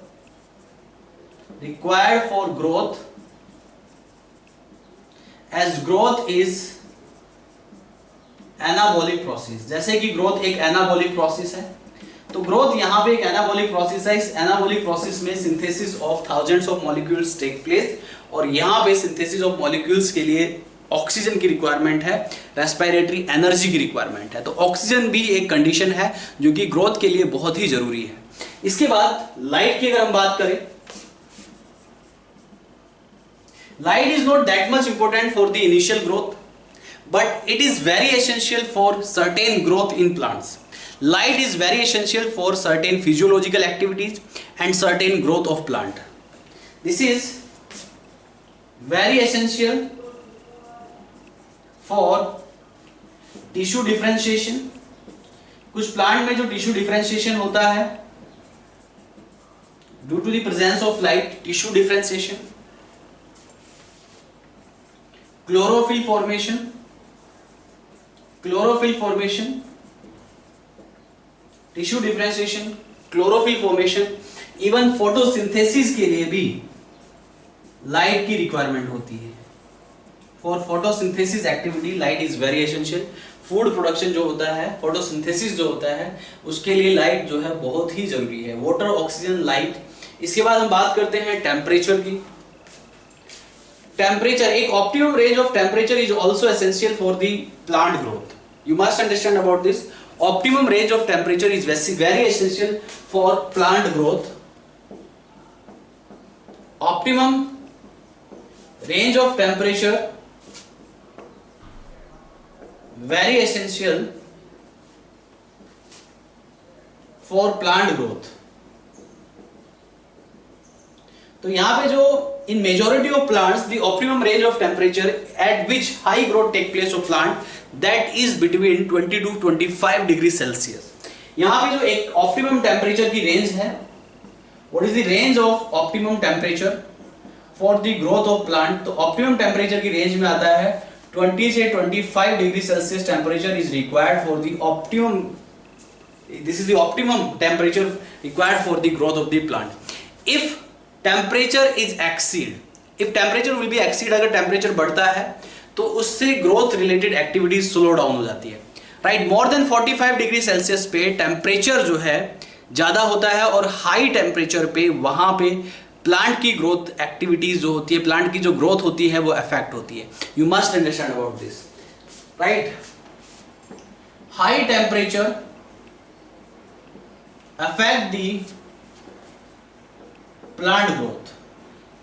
growth, as growth is anabolic process. जैसे कि growth एक anabolic process है, तो growth यहाँ पे एक एनाबॉलिक प्रोसेस है। इस एनाबॉलिक प्रोसेस में synthesis of thousands of molecules take place, और यहाँ पे सिंथेसिस ऑफ मॉलिक्यूल्स के लिए ऑक्सीजन की रिक्वायरमेंट है, रेस्पिरेटरी एनर्जी की रिक्वायरमेंट है। तो ऑक्सीजन भी एक कंडीशन है जो कि ग्रोथ के लिए बहुत ही जरूरी है। इसके बाद लाइट की अगर हम बात करें, light is not that much important for the initial growth, but it is very essential for certain growth in plants. Light is very essential for certain physiological activities and certain growth of plant. This is very essential for tissue differentiation. कुछ plant में जो tissue differentiation होता है due to the presence of light, tissue differentiation, chlorophyll formation, tissue differentiation, chlorophyll formation, even photosynthesis के लिए भी light की requirement होती है। For photosynthesis activity light is very essential. Food production जो होता है, फोटोसिंथेसिस जो होता है, उसके लिए लाइट जो है बहुत ही जरूरी है। Water, oxygen, light. इसके बाद हम बात करते हैं टेम्परेचर की। टेम्परेचर, एक optimum range of temperature is also essential for the plant growth. You must understand about this. Optimum range of temperature is very essential for plant growth. Optimum range of temperature vary essential for plant growth. तो यहां पे जो in majority of plants the optimum range of temperature at which high growth take place of plant that is between 20 to 25 degree Celsius। यहाँ पे जो एक optimum temperature की range है, what is the range of optimum temperature for the growth of plant? तो optimum temperature की range में आता है 20 से 25 degree Celsius temperature is required for the optimum, this is the optimum temperature required for the growth of the plant। If temperature is exceed, if temperature will be exceed, अगर temperature बढ़ता है तो उससे growth related activities slow down हो जाती है, right. मोर than 45 degree Celsius पे temperature जो है ज्यादा होता है, और हाई टेम्परेचर पे वहां पे प्लांट की ग्रोथ एक्टिविटीज जो होती है, प्लांट की जो ग्रोथ होती है वो अफेक्ट होती है। You must understand about this, right. High temperature affect the plant growth,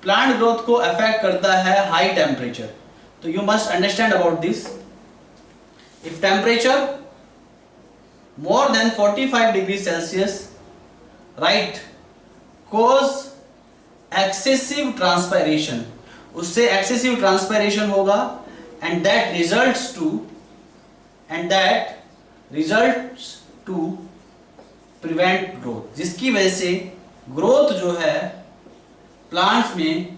plant growth को अफेक्ट करता है हाई टेम्परेचर। तो you must understand about this. If temperature more than 45 degree Celsius, right, cause excessive transpiration, उससे excessive transpiration होगा, and that results to prevent growth, जिसकी वजह से growth जो है प्लांट्स में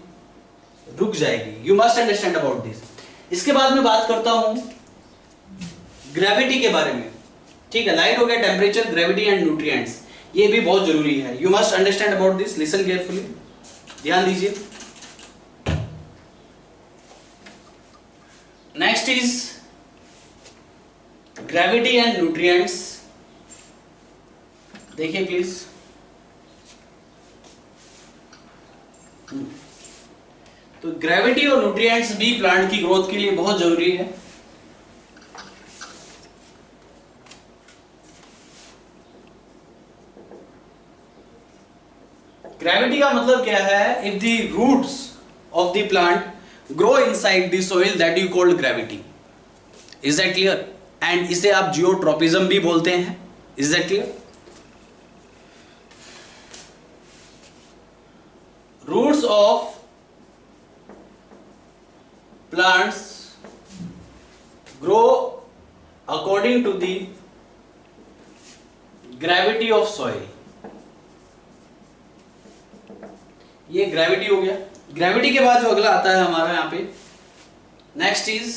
रुक जाएगी। You must understand about this. इसके बाद मैं बात करता हूं ग्रेविटी के बारे में, ठीक है। लाइट हो गया, टेम्परेचर, ग्रेविटी एंड न्यूट्रिएंट्स, ये भी बहुत जरूरी है। You must understand about this, listen carefully, ध्यान दीजिए। Next is gravity and nutrients. देखिए प्लीज, तो ग्रेविटी और न्यूट्रिएंट्स भी प्लांट की ग्रोथ के लिए बहुत जरूरी है। ग्रेविटी का मतलब क्या है? If the roots of the plant grow inside the soil that you called gravity. Is that clear? And इसे आप जियोट्रोपिज्म भी बोलते हैं। Is that clear? Roots of plants grow according to the gravity of soil। ये gravity हो गया। Gravity के बाद जो अगला आता है हमारा यहाँ पे, next is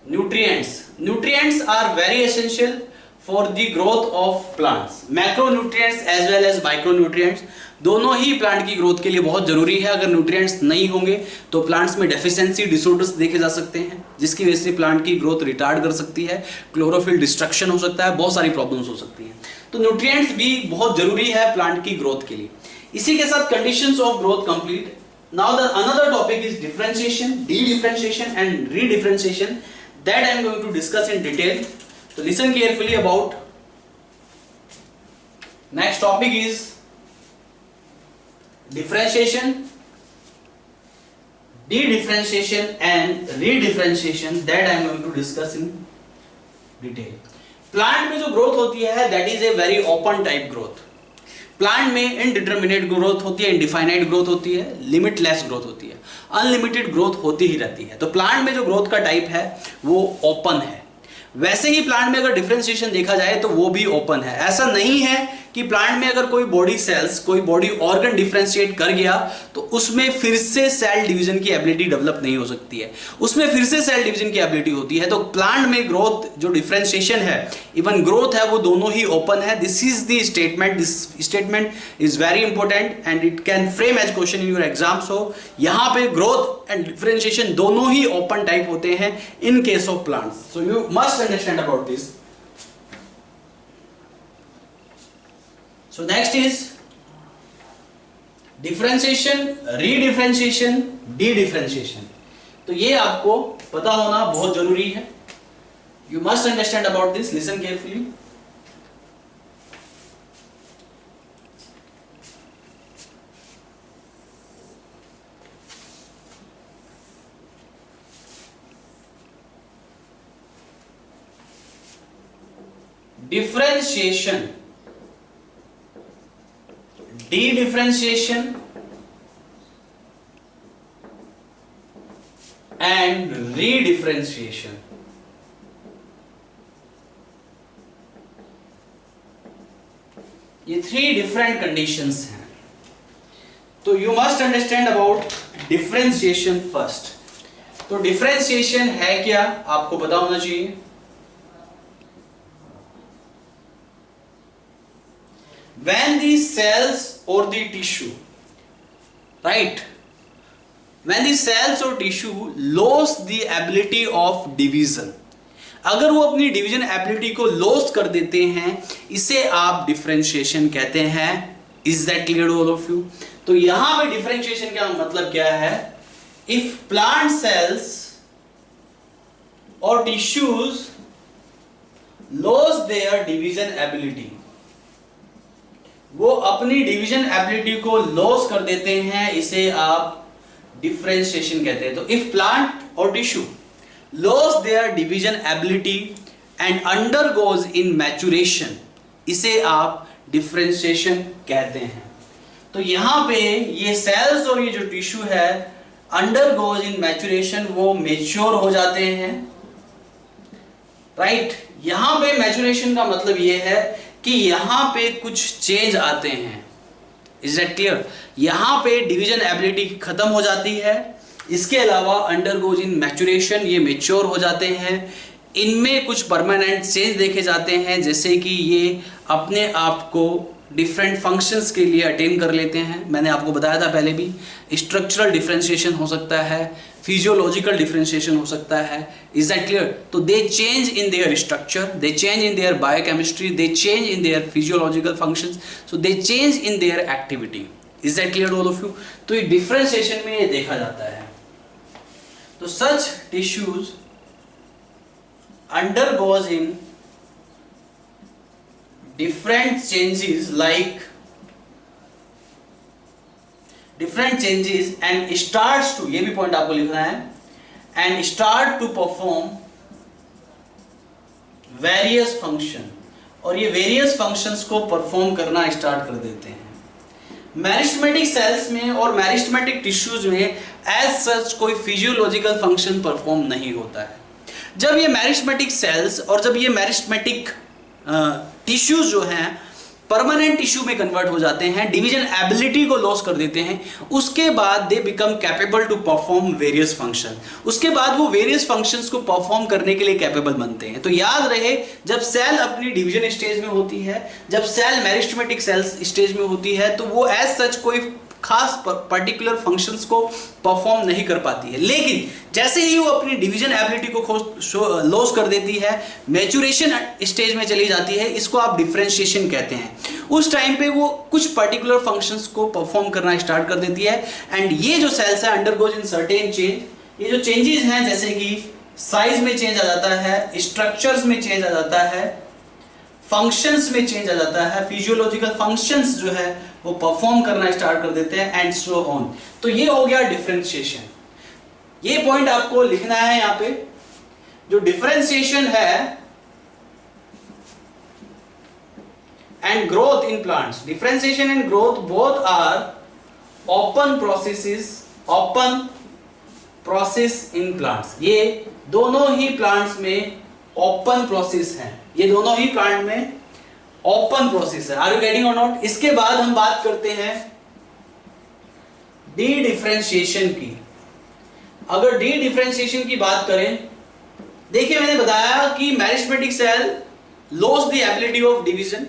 Nutrients are very essential for the growth of plants. Macronutrients as well as micronutrients दोनों ही प्लांट की ग्रोथ के लिए बहुत जरूरी है. अगर न्यूट्रिएंट्स नहीं होंगे तो प्लांट्स में डेफिशिएंसी डिसऑर्डर्स देखे जा सकते हैं, जिसकी वजह से प्लांट की ग्रोथ रिटार्ड कर सकती है, क्लोरोफिल डिस्ट्रक्शन हो सकता है, बहुत सारी प्रॉब्लम्स हो सकती हैं. तो न्यूट्रिएंट्स भी बहुत जरूरी है प्लांट की ग्रोथ के लिए. इसी के साथ conditions of growth complete. Now the another topic is differentiation, D differentiation and रीडिफरेंशिएशन. That I am going to discuss in detail. So listen carefully about. Next topic is differentiation, de-differentiation and re-differentiation. That I am going to discuss in detail. Plant में जो growth होती है that is a very open type growth. Plant में indeterminate growth होती है, indefinite growth होती है, limitless growth होती है, अनलिमिटेड ग्रोथ होती ही रहती है. तो प्लांट में जो ग्रोथ का टाइप है वो ओपन है. वैसे ही प्लांट में अगर डिफरेंशिएशन देखा जाए तो वो भी ओपन है. ऐसा नहीं है कि प्लांट में अगर कोई बॉडी सेल्स, कोई बॉडी ऑर्गन डिफरेंशिएट कर गया तो उसमें फिर से सेल डिवीजन की एबिलिटी डेवलप नहीं हो सकती है, उसमें फिर से सेल डिवीजन की एबिलिटी होती है. तो प्लांट में ग्रोथ जो डिफरेंशिएशन है, इवन ग्रोथ है, वो दोनों ही ओपन है. This is the statement. This statement is very important and it can frame as question in your exam. So यहां पे ग्रोथ एंड डिफरेंशिएशन दोनों ही ओपन टाइप होते हैं in case of plants. So you must understand about this. So next is differentiation, redifferentiation, de-differentiation. तो ये आपको पता होना बहुत जरूरी है. You must understand about this. Listen carefully. Differentiation, de-differentiation and re-differentiation. ये 3 डिफरेंट कंडीशंस हैं. तो you must understand about differentiation first. तो डिफरेंशिएशन है क्या आपको पता होना चाहिए. When the cells or the tissue, right, when the cells or tissue lose the ability of division, अगर वो अपनी डिवीजन एबिलिटी को लॉस कर देते हैं, इसे आप डिफरेंशिएशन कहते हैं. Is that clear all of you. तो यहां पे डिफरेंशिएशन का मतलब क्या है. इफ प्लांट सेल्स और tissues loss their division ability, वो अपनी डिवीजन एबिलिटी को लॉस कर देते हैं, इसे आप डिफरेंशिएशन कहते हैं. तो इफ प्लांट और tissue loss their division ability and undergoes in maturation, इसे आप डिफरेंशिएशन कहते हैं. तो यहां पे ये सेल्स और ये जो टिश्यू है अंडरगोज इन मैच्योरेशन, वो मैच्योर हो जाते हैं. राइट. यहां पे मैच्योरेशन का मतलब ये है कि यहां पे कुछ चेंज आते हैं. Is that clear. यहां पे डिवीजन एबिलिटी खत्म हो जाती है. इसके अलावा अंडरगोज इन मैच्योरेशन, ये मैच्योर हो जाते हैं. इनमें कुछ परमानेंट चेंज देखे जाते हैं, जैसे कि ये अपने आप को डिफरेंट फंक्शंस के लिए अटेन कर लेते हैं. मैंने आपको बताया था पहले भी, स्ट्रक्चरल डिफरेंशिएशन हो सकता है, फिजियोलॉजिकल डिफरेंशिएशन हो सकता है. Is that clear. तो they change in their structure, they change in their biochemistry, they change in their physiological functions, so they change in their activity. Is that clear all of you. तो ये differentiation में ये देखा जाता है. तो such tissues undergoes in different changes and starts to, ये भी पॉइंट आपको लिखना है, and start to perform various function, और ये various functions को perform करना स्टार्ट कर देते हैं. मेरिस्टेमेटिक सेल्स में और मेरिस्टेमेटिक टिश्यूज में एज सच कोई फिजियोलॉजिकल फंक्शन परफॉर्म नहीं होता है. जब ये मेरिस्टेमेटिक सेल्स और जब ये मेरिस्टेमेटिक टिश्यूज जो हैं परमानेंट टिश्यू में कन्वर्ट हो जाते हैं, डिवीजन एबिलिटी को लॉस कर देते हैं, उसके बाद they become capable to perform various function. उसके बाद वो वेरियस फंक्शंस को परफॉर्म करने के लिए कैपेबल बनते हैं। तो याद रहे, जब सेल अपनी डिवीजन स्टेज में होती है, जब सेल मेरिस्टेमेटिक सेल्स स्टेज में होती है, तो वो एज सच कोई खास पर्टिकुलर फंक्शंस को परफॉर्म नहीं कर पाती है। लेकिन जैसे ही वो अपनी डिवीजन एबिलिटी को लॉस कर देती है, मैच्योरेशन स्टेज में चली जाती है, इसको आप डिफरेंशिएशन कहते हैं। उस टाइम पे वो कुछ पर्टिकुलर फंक्शंस को परफॉर्म करना स्टार्ट कर देती है। एंड ये जो सेल्स है अंडरगोज इन सर्टेन चेंज। ये जो चेंजेस हैं, जैसे कि साइज में चेंज आ जाता है, स्ट्रक्चर्स में चेंज आ जाता है, फंक्शंस में चेंज आ जाता है, फिजियोलॉजिकल फंक्शंस जो है वो परफॉर्म करना स्टार्ट कर देते हैं, एंड सो ऑन। तो ये हो गया डिफरेंशिएशन। ये पॉइंट आपको लिखना है यहां पे। जो डिफरेंशिएशन है and growth in plants, differentiation and growth both are open process in plants. ये दोनों ही प्लांट्स में ओपन प्रोसेस है, ये दोनों ही प्लांट में ओपन प्रोसेस है। आर यू गेटिंग और नॉट? इसके बाद हम बात करते हैं डी डिफरेंशिएशन की। अगर डी डिफरेंशिएशन की बात करें, देखिए मैंने बताया कि meristematic cell loss the ability of division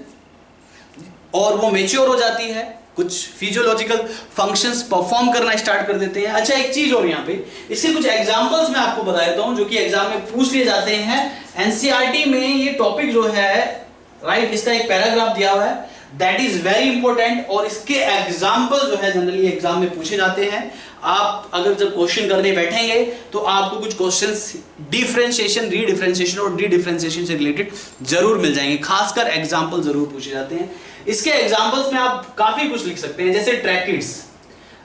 और वो मैच्योर हो जाती है, कुछ फिजियोलॉजिकल फंक्शंस परफॉर्म करना स्टार्ट कर देते हैं। अच्छा, एक चीज और यहाँ पे, इसके कुछ एग्जांपल्स मैं आपको बता देता हूं जो कि एग्जाम में पूछ लिए जाते हैं। एनसीईआरटी में ये टॉपिक जो है, राइट, इसका एक पैराग्राफ दिया हुआ है, दैट इज वेरी इंपॉर्टेंट, और इसके एग्जाम्पल जो है जनरली एग्जाम में पूछे जाते हैं। आप अगर जब क्वेश्चन करने बैठेंगे तो आपको कुछ क्वेश्चंस डिफरेंशिएशन, रीडिफरेंशिएशन और डी डिफरेंशिएशन से रिलेटेड जरूर मिल जाएंगे, खासकर एग्जाम्पल जरूर पूछे जाते हैं। इसके एग्जाम्पल्स में आप काफी कुछ लिख सकते हैं, जैसे ट्रैकिड्स।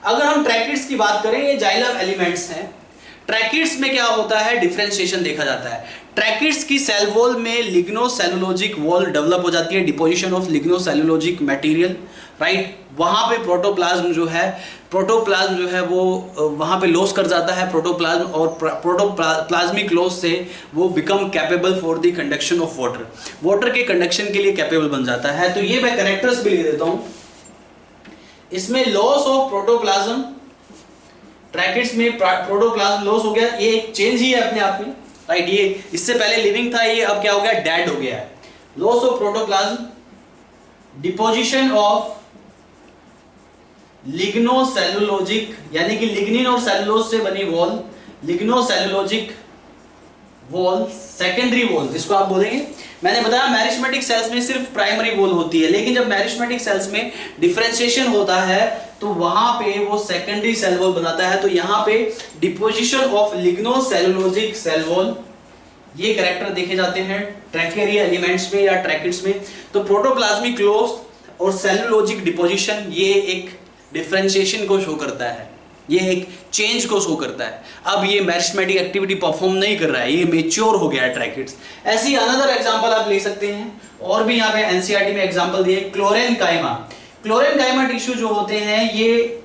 अगर हम ट्रैकिड्स की बात करें, ये जाइलम एलिमेंट्स हैं। ट्रैकिड्स में क्या होता है, डिफरेंशिएशन देखा जाता है। ट्रैकिड्स की सेल वॉल में लिग्नोसेलुलोजिक वॉल डेवलप हो जाती है, डिपोजिशन ऑफ लिग्नोसेलुलोजिक मटेरियल, राइट। वहां पे प्रोटोप्लाज्म जो है वो वहां पे लॉस कर जाता है प्रोटोप्लाज्म, और प्रोटोप्लाज्मिक लॉस से वो become capable for the conduction of water के कंडक्शन के लिए कैपेबल बन जाता है। तो ये मैं कैरेक्टर्स भी लिख देता हूं इसमें। लॉस ऑफ प्रोटोप्लाज्म, ट्रैकिड्स में प्रोटोप्लाज्म लॉस हो गया, ये एक चेंज ही है अपने आप में, राइट। ये इससे पहले लिविंग था, ये अब क्या हो गया, डेड हो गया है। Loss of protoplasm, deposition of lignocellulosic, यानी कि लिग्निन और सेलुलोज से बनी wall, lignocellulosic wall, secondary wall जिसको आप बोलेंगे। मैंने बताया मेरिस्टेमेटिक सेल्स में सिर्फ प्राइमरी वॉल होती है, लेकिन जब मेरिस्टेमेटिक सेल्स में डिफरेंशिएशन होता है तो वहां पे वो सेकेंडरी सेल वॉल बनाता है। तो यहां पे डिपोजिशन ऑफ लिग्नोसेलुलोजिक सेल वॉल, ये कैरेक्टर देखे जाते हैं ट्रैकेरिया एलिमेंट्स में या ट्रैकिड्स में। तो प्रोटोप्लाज्मिक लॉस और सेलुलोजिक डिपोजिशन, ये एक डिफरेंशिएशन को शो करता है, ये एक चेंज को शो करता है। अब ये मेरिस्टेमेटिक एक्टिविटी परफॉर्म नहीं कर रहा है, ये मैच्योर हो गया है ट्रैकिड्स। ऐसी अनदर एग्जांपल आप ले सकते हैं, और भी यहाँ पे एनसीईआरटी में एग्जांपल दिए। क्लोरेनकाइमा, क्लोरेनकाइमा टिश्यू जो होते हैं ये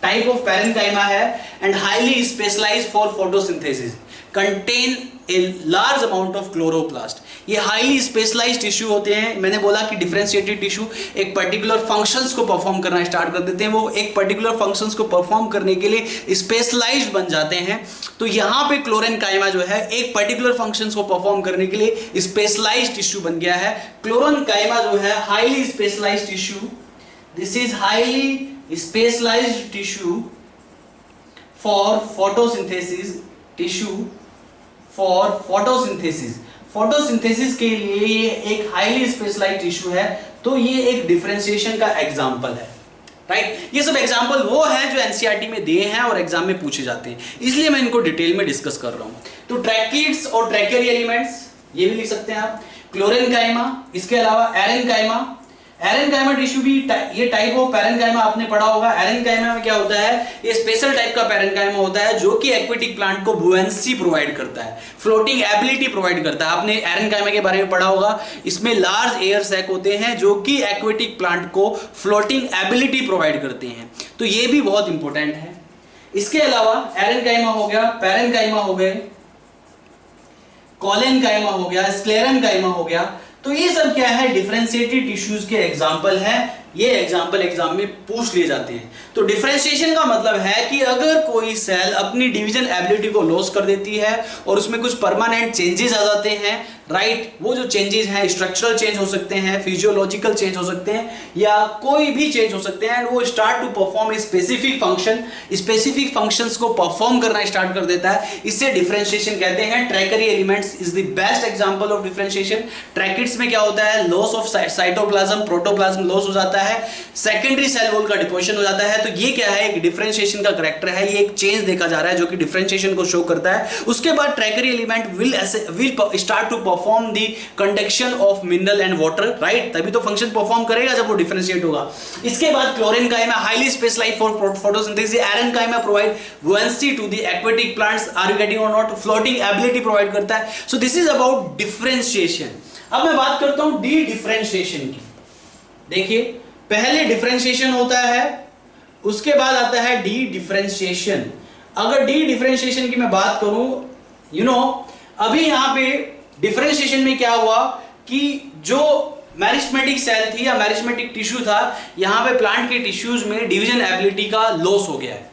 टाइप ऑफ पैरेनकाइमा है and highly specialised for photosynthesis, contain a large amount of chloroplast. ये हाईली स्पेशलाइज्ड टिश्यू होते हैं। मैंने बोला कि डिफरेंशिएटेड टिश्यू एक पर्टिकुलर फंक्शंस को परफॉर्म करना स्टार्ट कर देते हैं, वो एक पर्टिकुलर फंक्शंस को परफॉर्म करने के लिए स्पेशलाइज्ड बन जाते हैं। तो यहाँ पे क्लोरेनकाइमा जो है एक पर्टिकुलर फंक्शंस को परफॉर्म करने के लिए स्पेशलाइज्ड टिश्यू बन गया है। क्लोरेनकाइमा जो है highly specialized tissue, this is highly specialized tissue for photosynthesis, tissue for photosynthesis. Photosynthesis के लिए ये एक हाईली स्पेशलाइज्ड टिश्यू है। तो ये एक डिफरेंशिएशन का एग्जांपल है, राइट। ये सब एग्जांपल वो हैं जो एनसीईआरटी में दिए हैं और एग्जाम में पूछे जाते हैं, इसलिए मैं इनको डिटेल में डिस्कस कर रहा हूं। तो ट्रैकिड्स और ट्रैकेरिया एलिमेंट्स ये भी लिख सकते हैं आप। क्लोरेनकाइमा, इसके अलावा एरेनकाइमा। एरेनकाइमा टिश्यू भी ये टाइप ऑफ पैरेनकाइमा आपने पढ़ा होगा। एरेनकाइमा में क्या होता है, ये स्पेशल टाइप का पैरेनकाइमा होता है जो कि एक्वेटिक प्लांट को बुएंसी प्रोवाइड करता है, फ्लोटिंग एबिलिटी प्रोवाइड करता है। आपने एरेनकाइमा के बारे में पढ़ा होगा, इसमें लार्ज एयर सैक होते हैं जो कि एक्वेटिक प्लांट को फ्लोटिंग एबिलिटी प्रोवाइड करते हैं। तो ये भी बहुत इंपॉर्टेंट है। इसके अलावा एरेनकाइमा हो गया, पैरेनकाइमा हो गए, कोलेनकाइमा हो गया, स्क्लेरेनकाइमा हो गया। तो ये सब क्या है, डिफरेंशिएटेड टिश्यूज के एग्जांपल हैं, ये एग्जांपल एग्जाम में पूछ लिए जाते हैं। तो डिफरेंशिएशन का मतलब है कि अगर कोई सेल अपनी डिवीजन एबिलिटी को लॉस कर देती है और उसमें कुछ परमानेंट चेंजेस आ जाते हैं, राइट, वो जो चेंजेस हैं स्ट्रक्चरल चेंज हो सकते हैं, फिजियोलॉजिकल चेंज हो सकते हैं, या कोई भी चेंज हो सकते हैं, एंड वो start to perform a specific function, specific functions को परफॉर्म करना स्टार्ट कर देता है, इससे डिफरेंशिएशन कहते हैं। Tracheary elements is the best example of differentiation. Tracheids में क्या होता है, loss of cytoplasm, protoplasm loss हो जाता है, सेकेंडरी सेल वॉल का डिपोजिशन हो जाता है। तो ये क्या है, एक डिफरेंशिएशन का करैक्टर है, ये एक चेंज देखा जा रहा है जो कि डिफरेंशिएशन को शो करता है। उसके बाद tracheary element will start to perform the conduction of mineral and water, right, तभी तो फंक्शन परफॉर्म करेगा जब वो डिफरेंशिएट होगा। इसके बाद chlorenchyma highly specialised for photosynthesis, aerenchyma provide buoyancy to the aquatic plants, are you getting और not, floating ability provide करता है। So this is about differentiation. अब मैं बात करता हूं डी डिफरेंशिएशन की। देखिए, पहले डिफरेंशिएशन होता है, उसके बाद आता है डी डिफरेंशिएशन। अगर डी डिफरेंशिएशन की मैं बात करूं, अभी यहां पे डिफरेंशिएशन में क्या हुआ कि जो मैरिस्मेटिक सेल थी या मैरिस्मेटिक टिश्यू था, यहां पे प्लांट के टिश्यूज में डिवीजन एबिलिटी का लॉस हो गया है,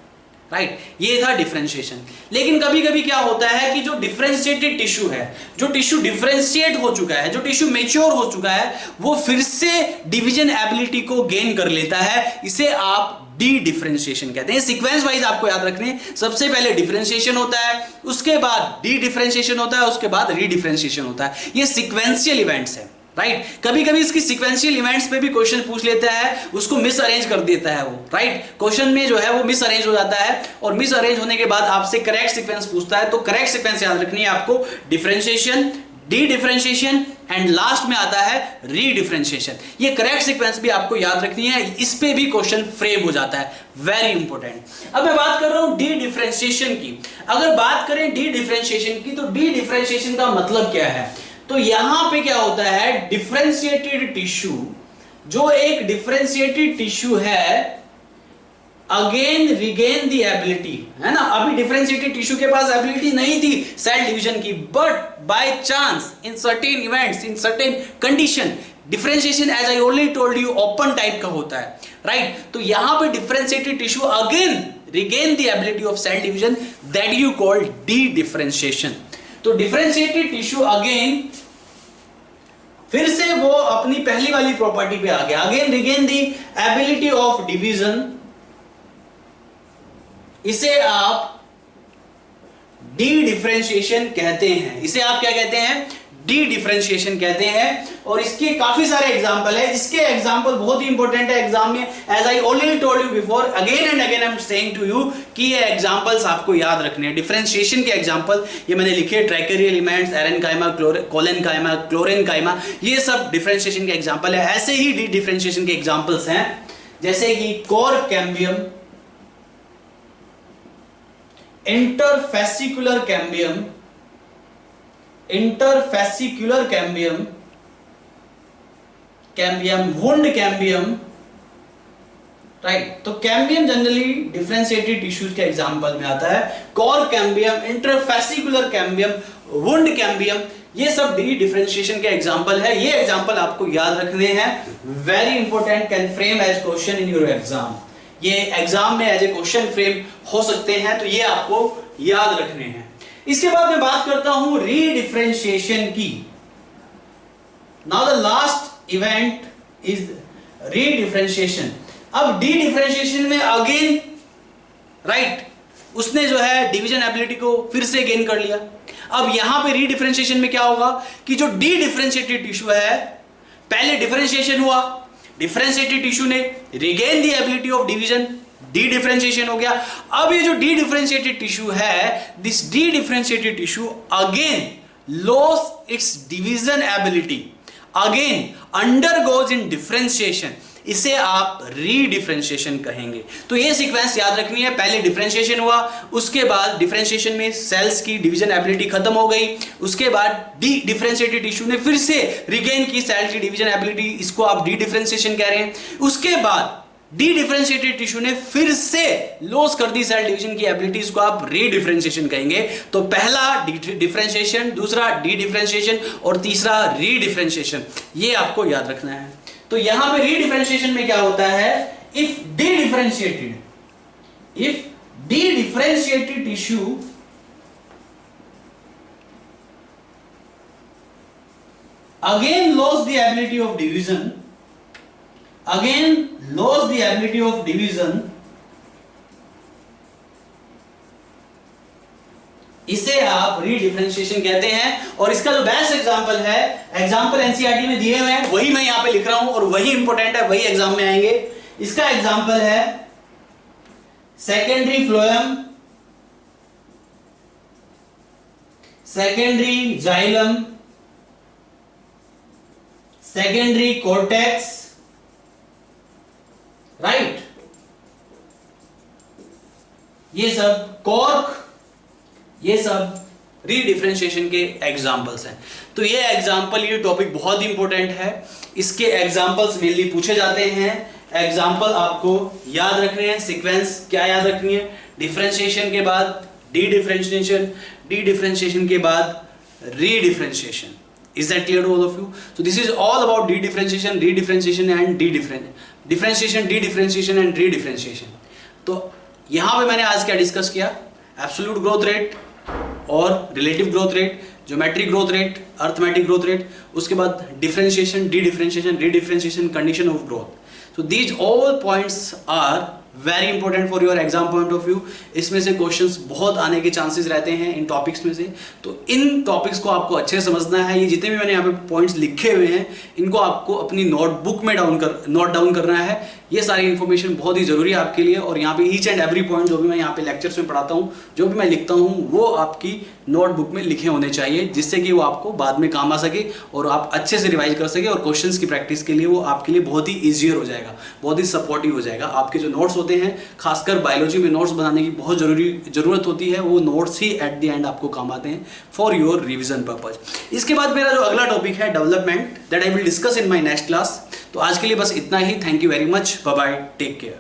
राइट, ये था डिफरेंशिएशन। लेकिन कभी कभी क्या होता है कि जो डिफरेंशिएटेड टिश्यू है, जो टिश्यू डिफरेंशिएट हो चुका है, जो टिश्यू मैच्योर हो चुका है, वो फिर से डिवीजन एबिलिटी को गेन कर लेता है, इसे आप डी डिफरेंशिएशन कहते हैं। सीक्वेंस वाइज आपको याद रखने, सबसे पहले डिफरेंशिएशन होता है, उसके बाद डी डिफरेंशिएशन होता है, उसके बाद री डिफरेंशिएशन होता है। ये सीक्वेंशियल इवेंट्स है, राइट। कभी कभी इसकी सीक्वेंशियल इवेंट्स पे भी क्वेश्चन पूछ लेता है, उसको मिस अरेंज कर देता है वो, राइट, क्वेश्चन में जो है वो मिस अरेंज हो जाता है, और मिस अरेंज होने के बाद आपसे करेक्ट सीक्वेंस पूछता है। तो करेक्ट सीक्वेंस याद रखनी है आपको, differentiation, D differentiation, and last में आता है री डिफरेंशिएशन। ये करेक्ट सीक्वेंस भी आपको याद रखनी है, इस पे भी क्वेश्चन फ्रेम हो जाता है, वेरी इंपॉर्टेंट। अब मैं बात कर रहा हूं डी डिफरेंशिएशन की। अगर बात करें डी डिफरेंशिएशन की, तो डी डिफरेंशिएशन का मतलब क्या है, तो यहां पे क्या होता है, डिफरेंशिएटेड टिश्यू, जो एक डिफरेंशिएटेड टिश्यू है, अगेन रिगेन दी एबिलिटी, है ना। अभी डिफरेंशिएटेड टिश्यू के पास एबिलिटी नहीं थी सेल डिवीजन की, but by chance in certain events, in certain condition, differentiation as I already told you open type का होता है, राइट। तो यहां पे differentiated tissue again regain the ability of cell division, that you call dedifferentiation. तो differentiated tissue again फिर से वो अपनी पहली वाली प्रॉपर्टी पे आ गया, again regain the ability of division, इसे आप डी डिफरेंशिएशन कहते हैं। इसे आप क्या कहते हैं, डी डिफरेंशिएशन कहते हैं। और इसके काफी सारे एग्जांपल है, इसके एग्जांपल बहुत ही इंपॉर्टेंट है एग्जाम में, as I already told you before, again and again I am saying to you कि ये एग्जांपल्स आपको याद रखने हैं। डिफरेंशिएशन के एग्जांपल ये मैंने लिखे, tracheary elements, aerenchyma, collenchyma, chlorenchyma, ये सब डिफरेंशिएशन के एग्जांपल है। ऐसे ही डी डिफरेंशिएशन के एग्जांपल्स हैं, जैसे कि core cambium, interfascicular cambium, interfascicular cambium, cambium, wound cambium, right. तो कैम्बियम जनरली डिफरेंशिएटेड टिश्यूज के एग्जांपल में आता है। Core cambium, interfascicular cambium, wound cambium, ये सब डी डिफरेंशिएशन के एग्जांपल है। ये एग्जांपल आपको याद रखने हैं, very important, can frame as question in your exam. ये एग्जाम में एज ए क्वेश्चन फ्रेम हो सकते हैं, तो ये आपको याद रखने हैं। इसके बाद मैं बात करता हूं री डिफरेंशिएशन की। Now the last event is री डिफरेंशिएशन। अब डी डिफरेंशिएशन में अगेन, राइट, उसने जो है डिवीजन एबिलिटी को फिर से गेन कर लिया। अब यहां पे री डिफरेंशिएशन में क्या होगा कि जो डी डिफरेंशिएटेड टिश्यू है, पहले डिफरेंशिएशन हुआ, डिफरेंशिएटेड टिश्यू ने regain the ability of division, D differentiation हो गया। अब ये जो डी डिफरेंशिएटेड टिश्यू है, this D differentiated tissue again loss it's division ability, again undergoes in differentiation, इसे आप री डिफरेंशिएशन कहेंगे। तो ये सीक्वेंस याद रखनी है, पहले डिफरेंशिएशन हुआ, उसके बाद डिफरेंशिएशन में सेल्स की डिवीजन एबिलिटी खत्म हो गई, उसके बाद डी डिफरेंशिएटेड टिश्यू ने फिर से रिगेन की सेल की डिवीजन एबिलिटी, इसको आप डी डिफरेंशिएशन कह रहे हैं। उसके बाद डी डिफरेंशिएटेड टिश्यू ने फिर से लॉस कर दी सेल डिवीजन की एबिलिटीज को आप रीडिफरेंशिएशन कहेंगे। तो पहला डिफरेंशिएशन, दूसरा डी डिफरेंशिएशन और तीसरा रीडिफरेंशिएशन, ये आपको याद रखना है। तो यहां पे रीडिफरेंशिएशन में क्या होता है, if D differentiated tissue again lost the ability of division, इसे आप रीडिफरेंशिएशन कहते हैं। और इसका जो बेस्ट एग्जांपल है, एग्जांपल एनसीईआरटी में दिए हुए हैं, वही मैं यहां पे लिख रहा हूं और वही इंपॉर्टेंट है, वही एग्जाम में आएंगे। इसका एग्जांपल है secondary phloem, secondary xylem, secondary cortex, right, ये सब कॉर्क, ये सब रीडिफरेंशिएशन के एग्जांपल्स हैं। तो ये एग्जांपल, ये टॉपिक बहुत इंपॉर्टेंट है, इसके एग्जांपल्स मेनली पूछे जाते हैं। एग्जांपल आपको याद रखने हैं, सीक्वेंस क्या याद रखनी है, डिफरेंशिएशन के बाद डी डिफरेंशिएशन, डी डिफरेंशिएशन के बाद रीडिफरेंशिएशन। Is that clear to all of you? So this is all about de-differentiation, re-differentiation and differentiation, de-differentiation and re-differentiation. तो यहाँ पे मैंने आज क्या डिस्कस किया, एब्सोल्यूट ग्रोथ रेट और relative growth rate, geometric growth rate, arithmetic growth rate, उसके बाद differentiation, dedifferentiation, redifferentiation, condition of growth. So these all points are very important for your exam point of view. इसमें से questions बहुत आने के chances रहते हैं इन टॉपिक्स में से। तो इन टॉपिक्स को आपको अच्छे से समझना है। ये जितने भी मैंने यहाँ पे पॉइंट्स लिखे हुए हैं, इनको आपको अपनी नोटबुक में नोट डाउन करना है। ये सारी इन्फॉर्मेशन बहुत ही जरूरी है आपके लिए। और यहाँ पे ईच एंड एवरी पॉइंट जो भी मैं यहाँ पे लेक्चर्स में पढ़ाता हूँ, जो भी मैं लिखता हूँ, वो आपकी नोटबुक में लिखे होने चाहिए, जिससे कि वो आपको बाद में काम आ सके और आप अच्छे से रिवाइज कर सके। और क्वेश्चंस की प्रैक्टिस के लिए वो आपके लिए बहुत ही ईजियर हो जाएगा, बहुत ही सपोर्टिव हो जाएगा। आपके जो नोट्स होते हैं, खासकर बायोलॉजी में नोट्स बनाने की बहुत जरूरत होती है, वो notes he at the end आपको काम आते हैं फॉर योर रिविजन पर्पज। इसके बाद मेरा जो अगला टॉपिक है development, that I will discuss in my next class. तो आज के लिए बस इतना ही। Thank you very much, bye bye, take care.